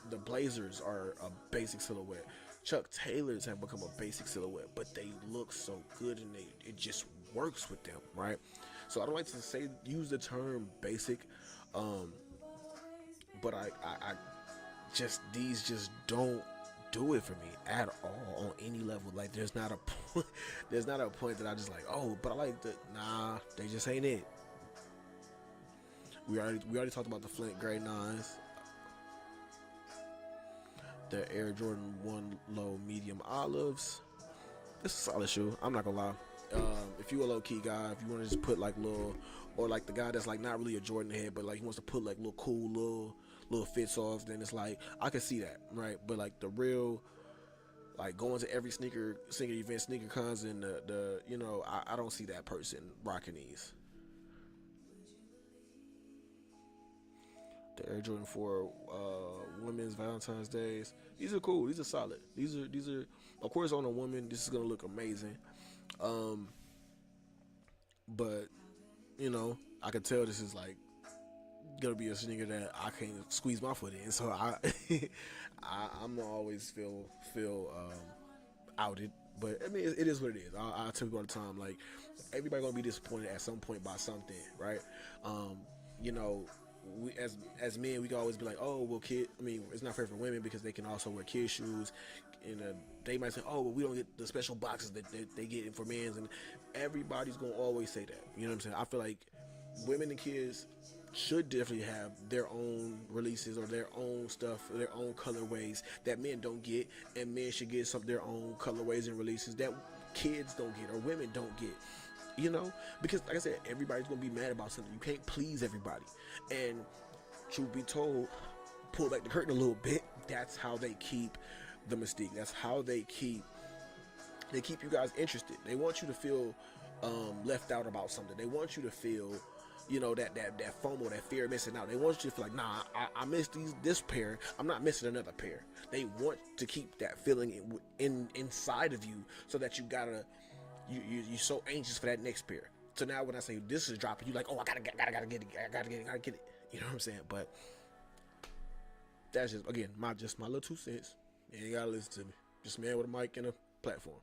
The Blazers are a basic silhouette. Chuck Taylors have become a basic silhouette, but they look so good and it just works with them, right? So I don't like to say use the term basic, but I just these just don't do it for me at all on any level. Like there's not a point, there's not a point that I just like, oh, but I like the nah, they just ain't it. We already talked about the Flint Grey Nines, the Air Jordan 1 Low Medium Olives. It's a solid shoe. I'm not gonna lie. If you a low key guy, if you want to just put like little, or like the guy that's like not really a Jordan head, but like he wants to put like little cool little fits off, then it's like I can see that, right? But like the real, like going to every sneaker event, sneaker cons, and the you know, I don't see that person rocking these. The Air Jordan 4 women's Valentine's Days. These are cool. These are solid. These are of course on a woman. This is gonna look amazing. Um, but you know, I can tell this is like gonna be a sneaker that I can't squeeze my foot in. So I'm gonna always feel outed. But I mean, it is what it is. I tell people all the time, like everybody gonna be disappointed at some point by something, right? You know, we as men, we can always be like, oh, well, kid. I mean, it's not fair for women because they can also wear kid shoes, and they might say, oh, well, we don't get the special boxes that they get for men's, and everybody's gonna always say that. You know what I'm saying? I feel like women and kids should definitely have their own releases or their own stuff, or their own colorways that men don't get, and men should get some of their own colorways and releases that kids don't get or women don't get. You know, because like I said, everybody's gonna be mad about something. You can't please everybody, and truth be told, pull back the curtain a little bit. That's how they keep the mystique. That's how they keep you guys interested. They want you to feel left out about something. They want you to feel, you know, that FOMO, that fear of missing out. They want you to feel like, nah, I missed this pair. I'm not missing another pair. They want to keep that feeling inside of you, so that you gotta. You're so anxious for that next pair. So now when I say this is dropping, you're like, oh, I gotta get it. I gotta get it. You know what I'm saying? But that's just, again, my little 2 cents. You ain't gotta listen to me. Just a man with a mic and a platform.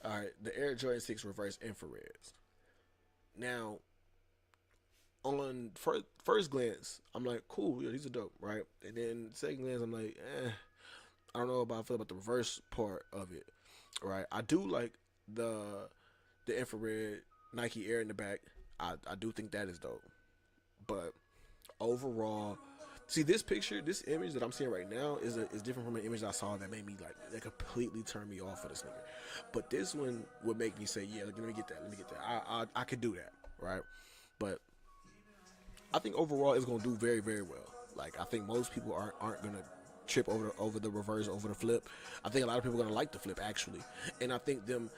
All right, the Air Jordan 6 reverse infrareds. Now, on first glance, I'm like, cool, yeah, these are dope, right? And then second glance, I'm like, I don't know about I feel about the reverse part of it, right? I do like the infrared Nike Air in the back. I do think that is dope, but overall, see this picture, this image that I'm seeing right now is different from an image I saw that made me like that completely turned me off of the sneaker. But this one would make me say, yeah, let me get that. I could do that, right? But I think overall it's gonna do very, very well. Like I think most people aren't gonna trip over the reverse, over the flip. I think a lot of people are gonna like the flip actually, and I think them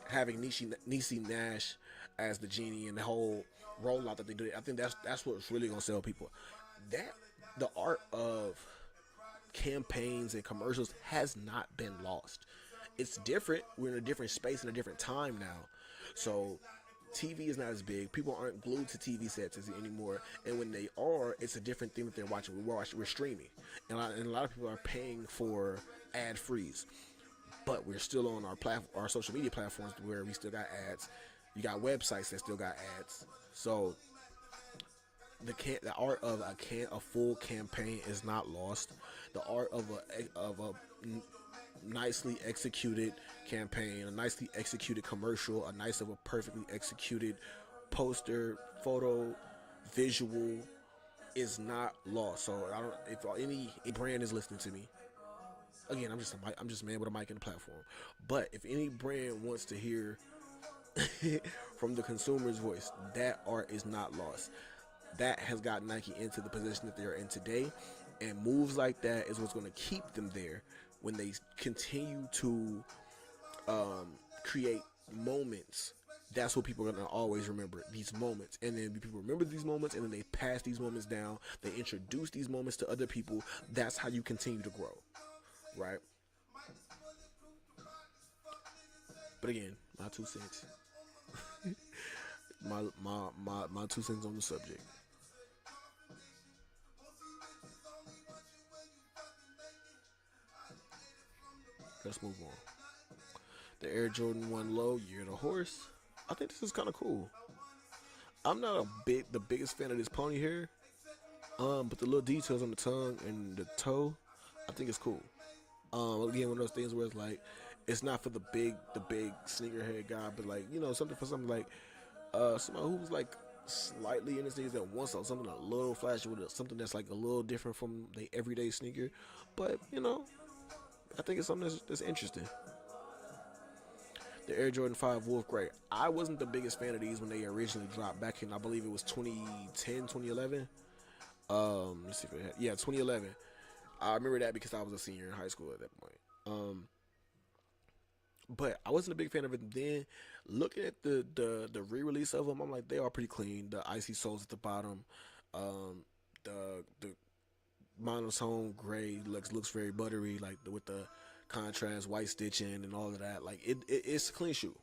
having Niecy Nash as the genie and the whole rollout that they do, I think that's what's really gonna sell people. That the art of campaigns and commercials has not been lost. It's different. We're in a different space and a different time now, so TV is not as big. People aren't glued to TV sets anymore, and when they are, it's a different thing that they're watching. We're streaming, and a lot of people are paying for ad frees, but we're still on our social media platforms where we still got ads. You got websites that still got ads. So the art of a full campaign is not lost. The art of a nicely executed campaign, a nicely executed commercial, a perfectly executed poster, photo, visual is not lost. So I don't, if any brand is listening to me, again, I'm just a man with a mic and a platform. But if any brand wants to hear from the consumer's voice, that art is not lost. That has got Nike into the position that they're in today, and moves like that is what's going to keep them there when they continue to create moments That's what people are gonna always remember, these moments. And then people remember these moments, and then they pass these moments down. They introduce these moments to other people. That's how you continue to grow, right? But again, my 2 cents, my 2 cents on the subject. Let's move on. The Air Jordan One Low, Year of the Horse. I think this is kind of cool. I'm not the biggest fan of this pony hair, but the little details on the tongue and the toe, I think it's cool. Again, one of those things where it's like, it's not for the big sneakerhead guy, but like, something for something like somebody who's like slightly in the sneakers that wants something a little flashy with something that's like a little different from the everyday sneaker. But I think it's something that's interesting. The Air Jordan 5 Wolf Gray. I wasn't the biggest fan of these when they originally dropped back in, I believe it was 2010, 2011. Let's see if it had, yeah, 2011. I remember that because I was a senior in high school at that point. But I wasn't a big fan of it then. Looking at the re-release of them, I'm like, they are pretty clean. The icy soles at the bottom, the monotone gray looks very buttery, like with the contrast white stitching and all of that. Like it's a clean shoe.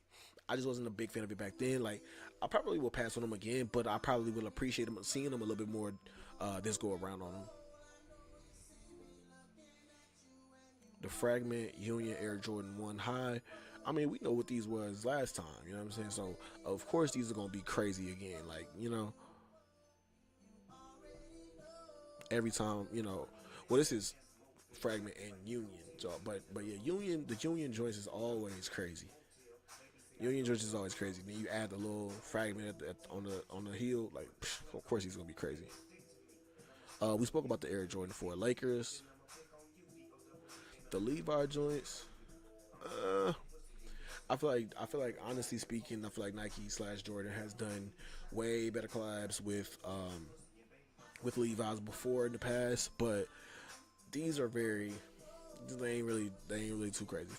I just wasn't a big fan of it back then. Like I probably will pass on them again, but I probably will appreciate them seeing them a little bit more this go around on them. The Fragment Union Air Jordan 1 High. I mean, we know what these was last time, you know what I'm saying? So, of course, these are going to be crazy again. Like, every time, well, this is Fragment and Union. So, but yeah, the Union joints is always crazy. Union joints is always crazy. Then you add the little fragment on the heel, like, of course he's going to be crazy. We spoke about the Air Jordan 4 Lakers. The Levi joints. I feel like honestly speaking, I feel like Nike/Jordan has done way better collabs with Levi's before in the past, but these are they ain't really too crazy.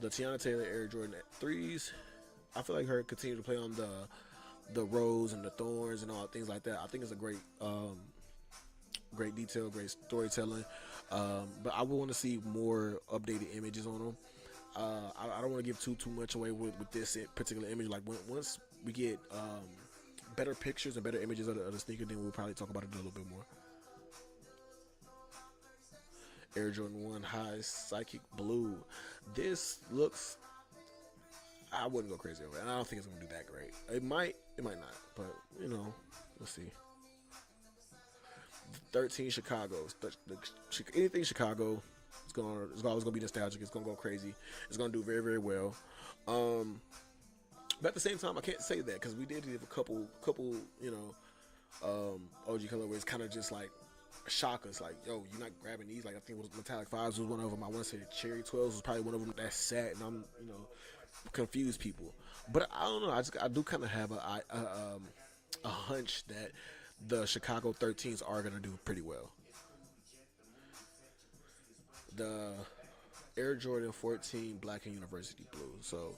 The Tiana Taylor Air Jordan 3s. I feel like her continue to play on the rose and the thorns and all things like that. I think it's a great detail, great storytelling. But I would want to see more updated images on them. I don't want to give too much away with this particular image. Like once we get better pictures and better images of the sneaker, then we'll probably talk about it a little bit more. Air Jordan 1 High Psychic Blue. This looks, I wouldn't go crazy over it. And I don't think it's going to do that great. It might not. But, let's see. 13 Chicago's. Anything Chicago, it's always gonna be nostalgic. It's gonna go crazy. It's gonna do very, very well. But at the same time, I can't say that because we did have a couple, OG colorways kind of just like shock us. Like, yo, you're not grabbing these. Like, I think it was Metallic Fives was one of them. I want to say Cherry 12s was probably one of them that sat, and I'm, confused people. But I don't know. I do kind of have a hunch that the Chicago 13s are gonna do pretty well. The Air Jordan 14 Black and University Blue. So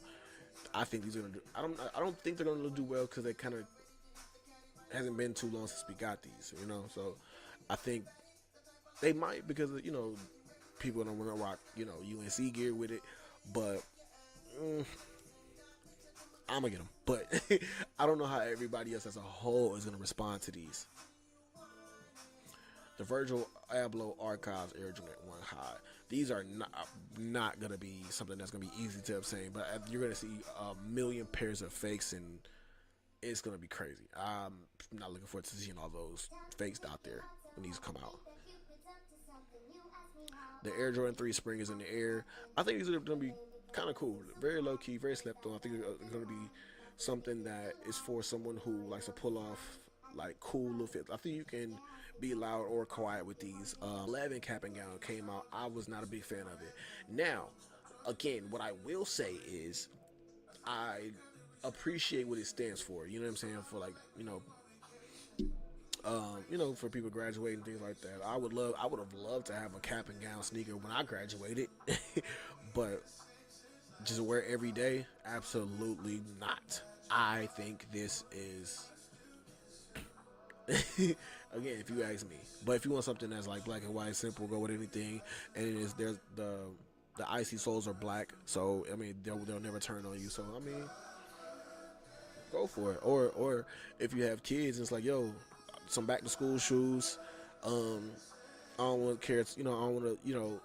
I think these are gonna do. I don't think they're gonna do well because they kind of hasn't been too long since we got these. So I think they might because people don't want to rock UNC gear with it, but I'm gonna get them. But I don't know how everybody else as a whole is gonna respond to these. The Virgil Abloh Archives Air Jordan 1 High. These are not going to be something that's going to be easy to obtain, but you're going to see a million pairs of fakes, and it's going to be crazy. I'm not looking forward to seeing all those fakes out there when these come out. The Air Jordan 3 Spring is in the air. I think these are going to be kind of cool. Very low key, very slept on. I think it's going to be something that is for someone who likes to pull off like cool little fits. I think you can be loud or quiet with these. 11 cap and gown came out. I was not a big fan of it. Now, again, what I will say is I appreciate what it stands for. You know what I'm saying? For like, for people graduating, things like that. I would have loved to have a cap and gown sneaker when I graduated, but Just wear every day? Absolutely not. I think this is again, if you ask me. But if you want something that's like black and white, simple, go with anything. And it is there's the icy soles are black, so I mean they'll never turn on you. So I mean, go for it. Or if you have kids, it's like yo, some back to school shoes. Um, I don't want carrots. I don't want to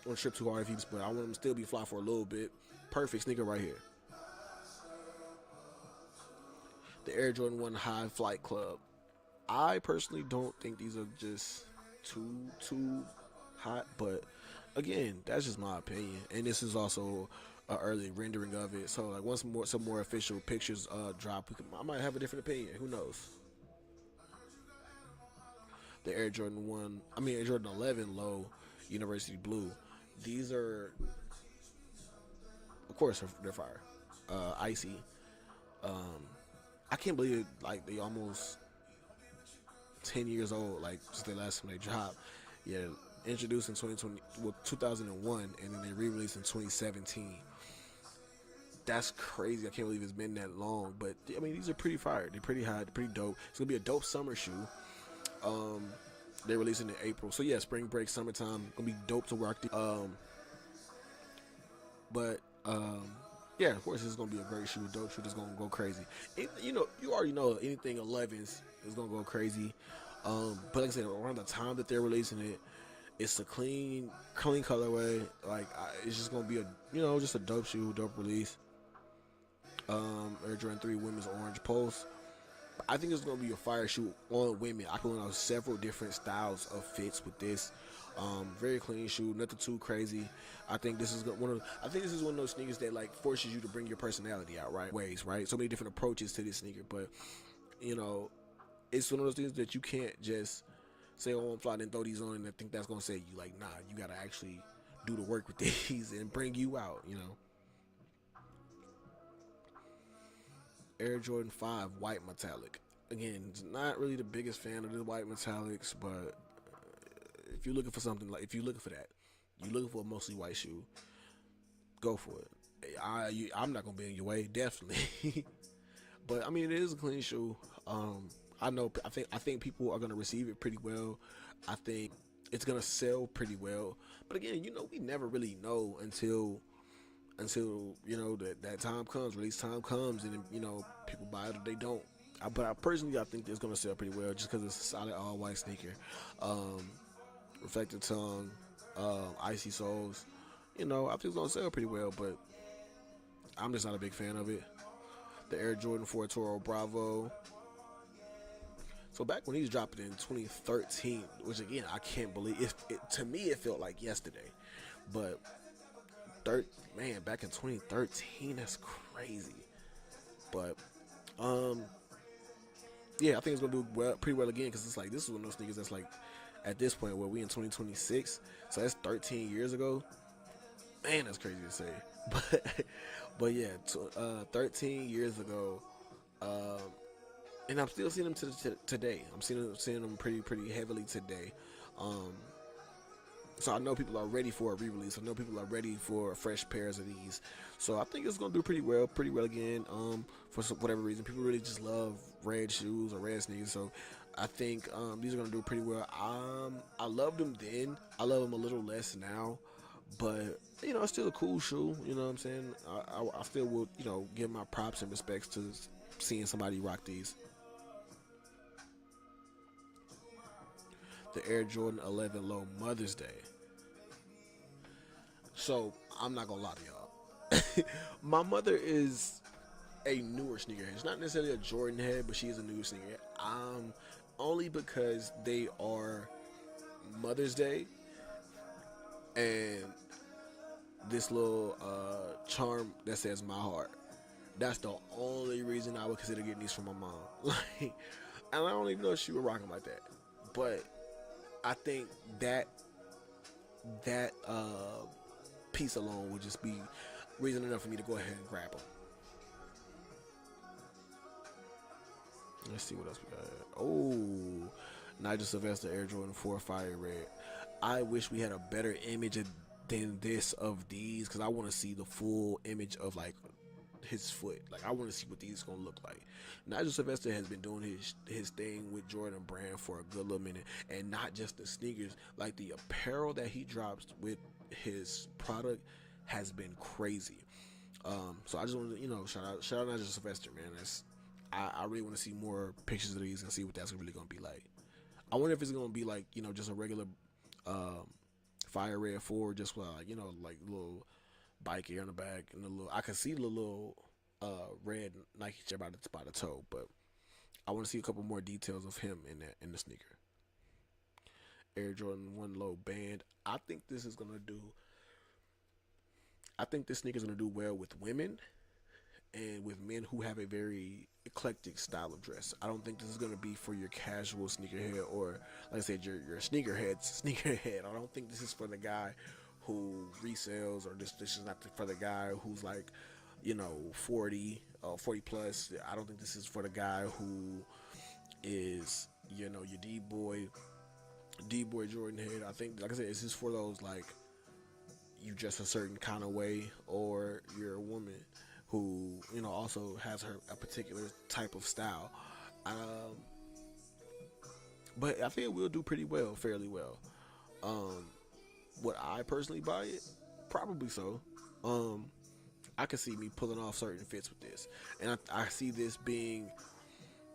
want to trip too hard if he's, but I want them to still be fly for a little bit. Perfect sneaker right here. The Air Jordan 1 High Flight Club. I personally don't think these are just too hot, but again, that's just my opinion. And this is also an early rendering of it. So like once some more official pictures drop, I might have a different opinion. Who knows? The Air Jordan 1, I mean Air Jordan 11 Low University Blue. These are, of course, they're fire. Icy. Um, I can't believe it, like they almost 10 years old. Like just the last time they dropped. Yeah, introduced in 2001, and then they re-released in 2017. That's crazy. I can't believe it's been that long. But I mean, these are pretty fire. They're pretty hot. They're pretty dope. It's gonna be a dope summer shoe. Um, they're releasing in April. So yeah, spring break, summertime, gonna be dope to rock. But yeah, of course, it's gonna be a great shoe, dope shoe that's gonna go crazy. You already know anything 11s is gonna go crazy. But like I said, around the time that they're releasing it, it's a clean colorway. Like it's just gonna be just a dope shoe, dope release. Air Jordan 3 Women's Orange Pulse. I think it's gonna be a fire shoe on women. I can learn several different styles of fits with this. Very clean shoe, nothing too crazy. I think this is one of those sneakers that like forces you to bring your personality out, right? Ways, right? So many different approaches to this sneaker, but you know, it's one of those things that you can't just say, "Oh, I'm flying and throw these on," and I think that's gonna say you. Like, nah, you gotta actually do the work with these and bring you out. Air Jordan 5 White Metallic. Again, not really the biggest fan of the white metallics, but if you're looking for something you're looking for a mostly white shoe, go for it. I'm not gonna be in your way, definitely. But I mean, it is a clean shoe. I know. I think people are gonna receive it pretty well. I think it's gonna sell pretty well. But again, we never really know until that time comes, release time comes, and people buy it or they don't. But I personally, I think it's gonna sell pretty well just because it's a solid all white sneaker. Reflective tongue, icy soles. I think it's gonna sell pretty well, but I'm just not a big fan of it. The Air Jordan 4 Toro Bravo. So back when he's dropping in 2013, which again I can't believe to me it felt like yesterday, but back in 2013, that's crazy. But yeah, I think it's gonna do pretty well again because it's like this is one of those sneakers that's like at this point where we in 2026, so that's 13 years ago. Man, that's crazy to say, but yeah, 13 years ago, and I'm still seeing them today. I'm seeing them pretty heavily today. So I know people are ready for a re-release. I know people are ready for fresh pairs of these. So I think it's gonna do pretty well again. For whatever reason, people really just love red shoes or red sneakers. So I think these are gonna do pretty well. I loved them then. I love them a little less now, but it's still a cool shoe. You know what I'm saying? I still will give my props and respects to seeing somebody rock these. The Air Jordan 11 Low Mother's Day. So I'm not gonna lie to y'all. My mother is a newer sneakerhead. She's not necessarily a Jordan head, but she is a newer sneakerhead. Only because they are Mother's Day and this little charm that says my heart. That's the only reason I would consider getting these from my mom. Like, and I don't even know if she would rock them like that. But I think that piece alone would just be reason enough for me to go ahead and grab them. Let's see what else we got. Nigel Sylvester Air Jordan 4 Fire Red. I wish we had a better image of than this of these, because I want to see the full image of like his foot. Like I want to see what these gonna look like. Nigel Sylvester has been doing his thing with Jordan Brand for a good little minute, and not just the sneakers, like the apparel that he drops with his product has been crazy. So I just want to shout out Nigel Sylvester, man. I really want to see more pictures of these and see what that's really gonna be like. I wonder if it's gonna be like just a regular fire red forward, just like little bike air on the back, and the little I can see the little red Nike strap by the toe, but I want to see a couple more details of him in the sneaker. Air Jordan 1 Low band. I think this sneaker is gonna do well with women and with men who have a very eclectic style of dress. I don't think this is gonna be for your casual sneakerhead, or like I said, your sneakerhead. I don't think this is for the guy who resells, or this is not for the guy who's like 40 plus. I don't think this is for the guy who is your D-boy Jordan head. I think, like I said, this is for those, like, you dress a certain kind of way, or you're a woman who also has a particular type of style. But I think it will do fairly well. Would I personally buy it? Probably so. I could see me pulling off certain fits with this, and I see this being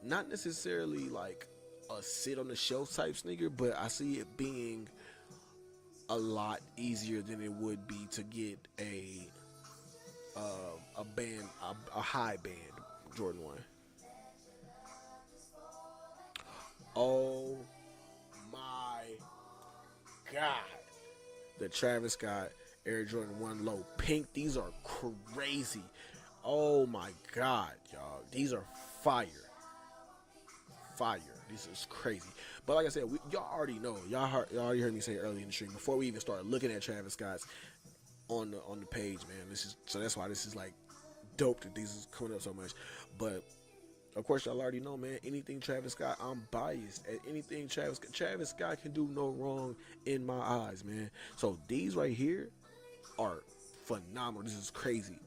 not necessarily like a sit on the shelf type sneaker, but I see it being a lot easier than it would be to get a high band Jordan 1. Oh my God. The Travis Scott Air Jordan 1 Low Pink. These are crazy. Oh my God, y'all. These are fire. This is crazy. But like I said, y'all already know. Y'all already heard me say earlier in the stream, before we even start looking at Travis Scott's on the page, man. So that's why this is like dope that these is coming up so much. But of course, y'all already know, man. Anything Travis Scott, I'm biased at anything Travis Scott can do no wrong in my eyes, man. So these right here are phenomenal. This is crazy.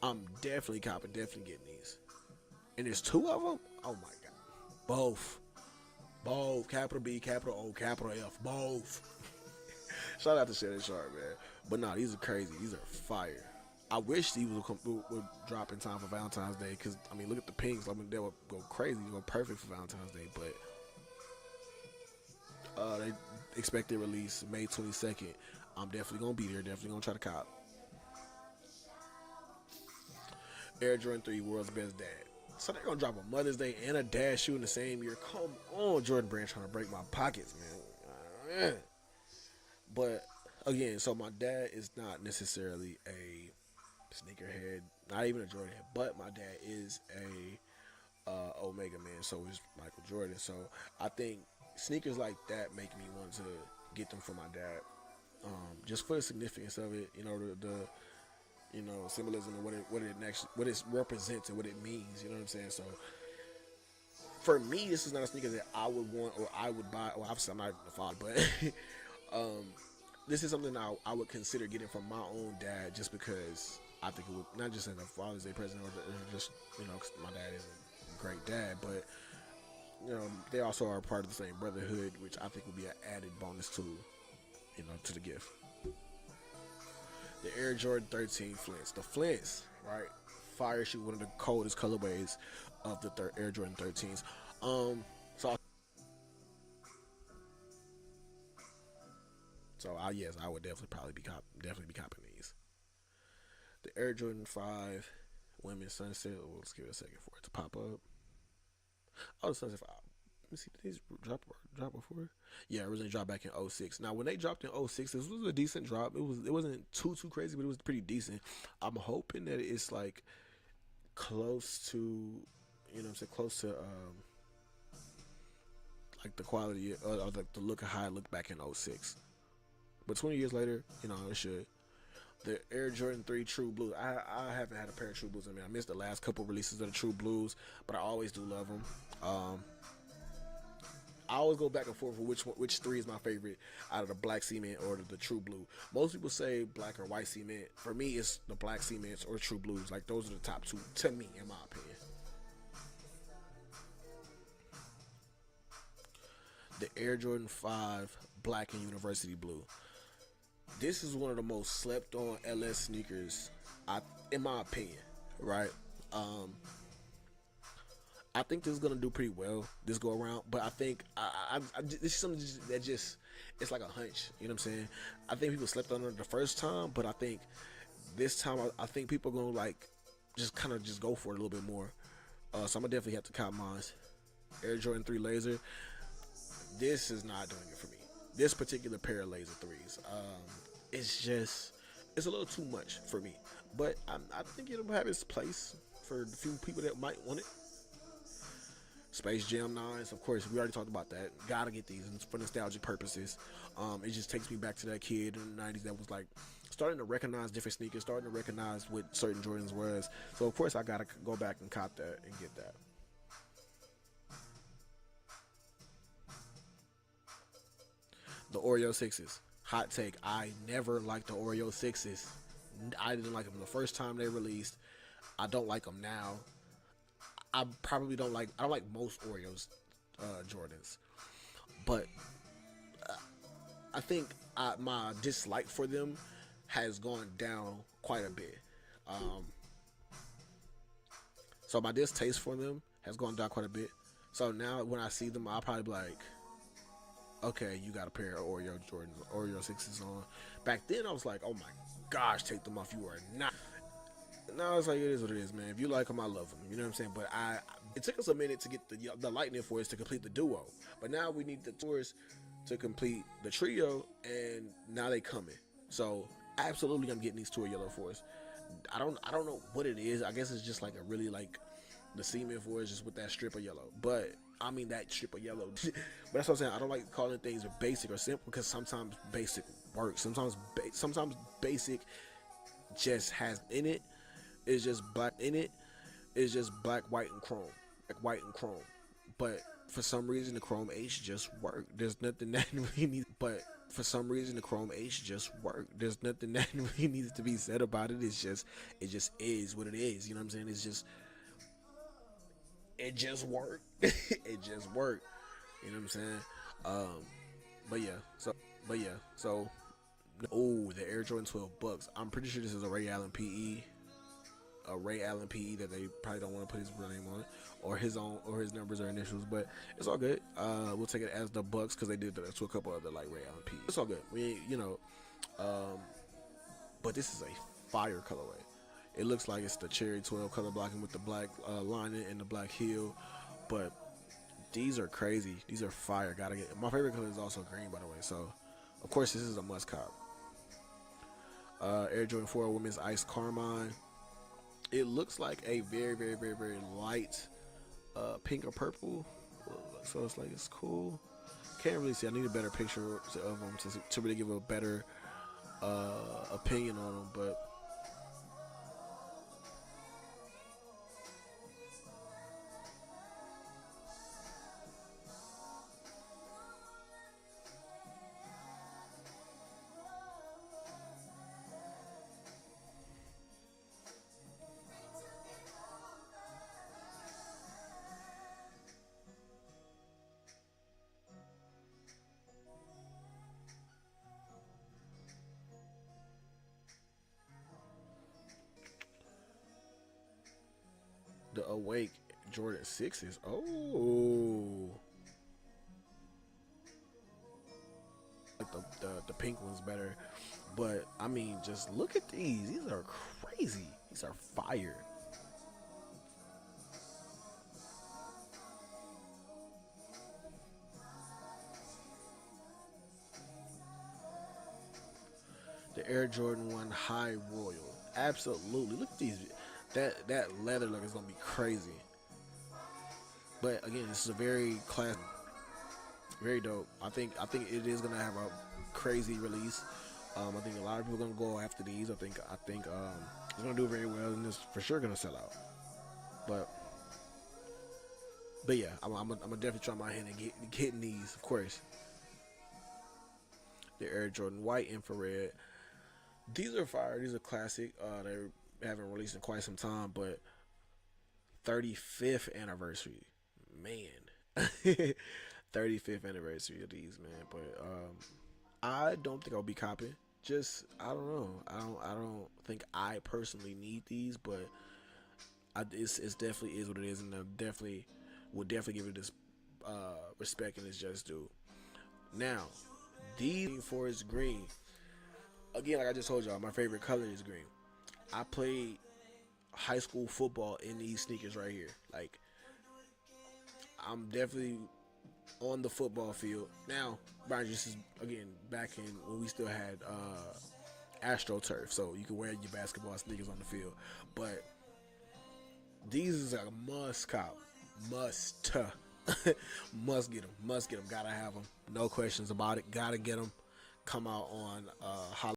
I'm definitely getting these. And there's 2 of them. Oh my God, both, capital B, capital O, capital F, both. Shout out to Shannon Sharp, man. But nah, these are crazy. These are fire. I wish these would drop in time for Valentine's Day, because I mean, look at the pinks. I mean, they would go crazy, go perfect for Valentine's Day. But they expect their release May 22nd. I'm definitely gonna be there. Definitely gonna try to cop. Air Jordan 3 World's Best Dad. So they're gonna drop a Mother's Day and a dad shoe in the same year. Come on, Jordan Brand trying to break my pockets, man. But again, so my dad is not necessarily a sneakerhead, not even a Jordan head, but my dad is a Omega man, so is Michael Jordan. So I think sneakers like that make me want to get them for my dad, just for the significance of it, the symbolism and what it represents and what it means. You know what I'm saying? So for me, this is not a sneaker that I would want or I would buy. Well, obviously I'm not the father, but this is something I would consider getting from my own dad, just because I think it would, not just as a Father's Day present, or just cause my dad is a great dad, but they also are part of the same brotherhood, which I think would be an added bonus to the gift. The Air Jordan 13 Flints. The Flints, right? Fire shoe, one of the coldest colorways of the Air Jordan 13s. Yes, I would definitely be copping these. The Air Jordan 5 Women's Sunset. Well, let's give it a second for it to pop up. Oh, the Sunset 5. Let me see. Did these drop before? Yeah, it originally dropped back in 06. Now, when they dropped in 06, this was a decent drop. It wasn't too crazy, but it was pretty decent. I'm hoping that it's like close to, close to like the quality or the look of how I looked back in 06. But 20 years later, it should. The Air Jordan 3 True Blues. I haven't had a pair of True Blues. I mean, I missed the last couple releases of the True Blues, but I always do love them. I always go back and forth with which three is my favorite out of the black cement or the true blue. Most people say black or white cement. For me, it's the black cements or true blues. Like those are the top two to me, in my opinion. The Air Jordan 5 black and university blue. This is one of the most slept on LS sneakers, in my opinion. Right. Um, I think this is gonna do pretty well this go around, but I think this is something that just it's like a hunch. You know what I'm saying? I think people slept on it the first time, but I think this time I think people are gonna like just kind of just go for it a little bit more. So I'm gonna definitely have to count mine. Air Jordan 3 Laser. This is not doing it for me. This particular pair of Laser 3s, it's just it's a little too much for me. But I think it'll have its place for the few people that might want it. Space Jam 9s, of course, we already talked about that. Gotta get these for nostalgic purposes. It just takes me back to that kid in the 90s that was like starting to recognize different sneakers, starting to recognize what certain Jordans was. So, of course, I gotta go back and cop that and get that. The Oreo 6s. Hot take. I never liked the Oreo 6s. I didn't like them the first time they released. I don't like them now. I don't like most Oreos Jordans, but I think my dislike for them has gone down quite a bit. Um, so my distaste for them has gone down quite a bit. So now when I see them, I'll probably be like, okay, you got a pair of Oreo 6s on. Back then I was like, oh my gosh, take them off. You are not. No, it's like it is what it is, man. If you like them, I love them. You know what I'm saying? But it took us a minute to get the Lightning Force to complete the duo. But now we need the tours to complete the trio, and now they coming. So absolutely, I'm getting these Tour Yellow Force. I don't know what it is. I guess it's just like a really like the Seaman Force just with that strip of yellow. But I mean that strip of yellow. But that's what I'm saying. I don't like calling things basic or simple because sometimes basic works. Sometimes basic just has in it. It's just black in it. It's just black, white, and chrome. Like white and chrome. But for some reason, the chrome H just worked. There's nothing that really needs. But for some reason, the chrome H just worked. There's nothing that really needs to be said about it. It just is what it is. You know what I'm saying? It just worked. It just worked. You know what I'm saying? But yeah. So, oh, the Air Jordan 12 bucks. I'm pretty sure this is a Ray Allen PE. A Ray Allen PE that they probably don't want to put his real name on it, or his own, or his numbers or initials, but it's all good. We'll take it as the Bucks because they did that to a couple other like Ray Allen PE. It's all good. But this is a fire colorway. It looks like it's the cherry 12 color blocking with the black lining and the black heel, but these are crazy. These are fire. Gotta get. My favorite color is also green, by the way. So, of course, this is a must cop. Air Jordan 4 Women's Ice Carmine. It looks like a very, very, very, very light pink or purple. So it's like it's cool. Can't really see. I need a better picture of them to really give a better opinion on them. But the Awake Jordan 6s. Oh. Like the pink one's better. But, I mean, just look at these. These are crazy. These are fire. The Air Jordan 1 High Royal. Absolutely. Look at these. That leather look is going to be crazy. But, again, this is a very classic. Very dope. I think it is gonna have a crazy release. I think a lot of people are gonna go after these. I think it's gonna do very well, and it's for sure gonna sell out. But But yeah, I'm gonna definitely try my hand at getting these. Of course, the Air Jordan White infrared. These are fire. These are classic. They haven't released in quite some time, but 35th anniversary, man. 35th anniversary of these, man. But I don't think I'll be copying. Just I don't know. I don't think I personally need these, but it's definitely is what it is, and I definitely would definitely give it this respect and its just due. Now, these forest green. Again, like I just told y'all, my favorite color is green. I played high school football in these sneakers right here. Like, I'm definitely on the football field now. Mind you, this is again back in when we still had AstroTurf, so you can wear your basketball sneakers on the field. But these is a must cop, must must get them, must get them. Gotta have them, no questions about it. Gotta get them. Come out on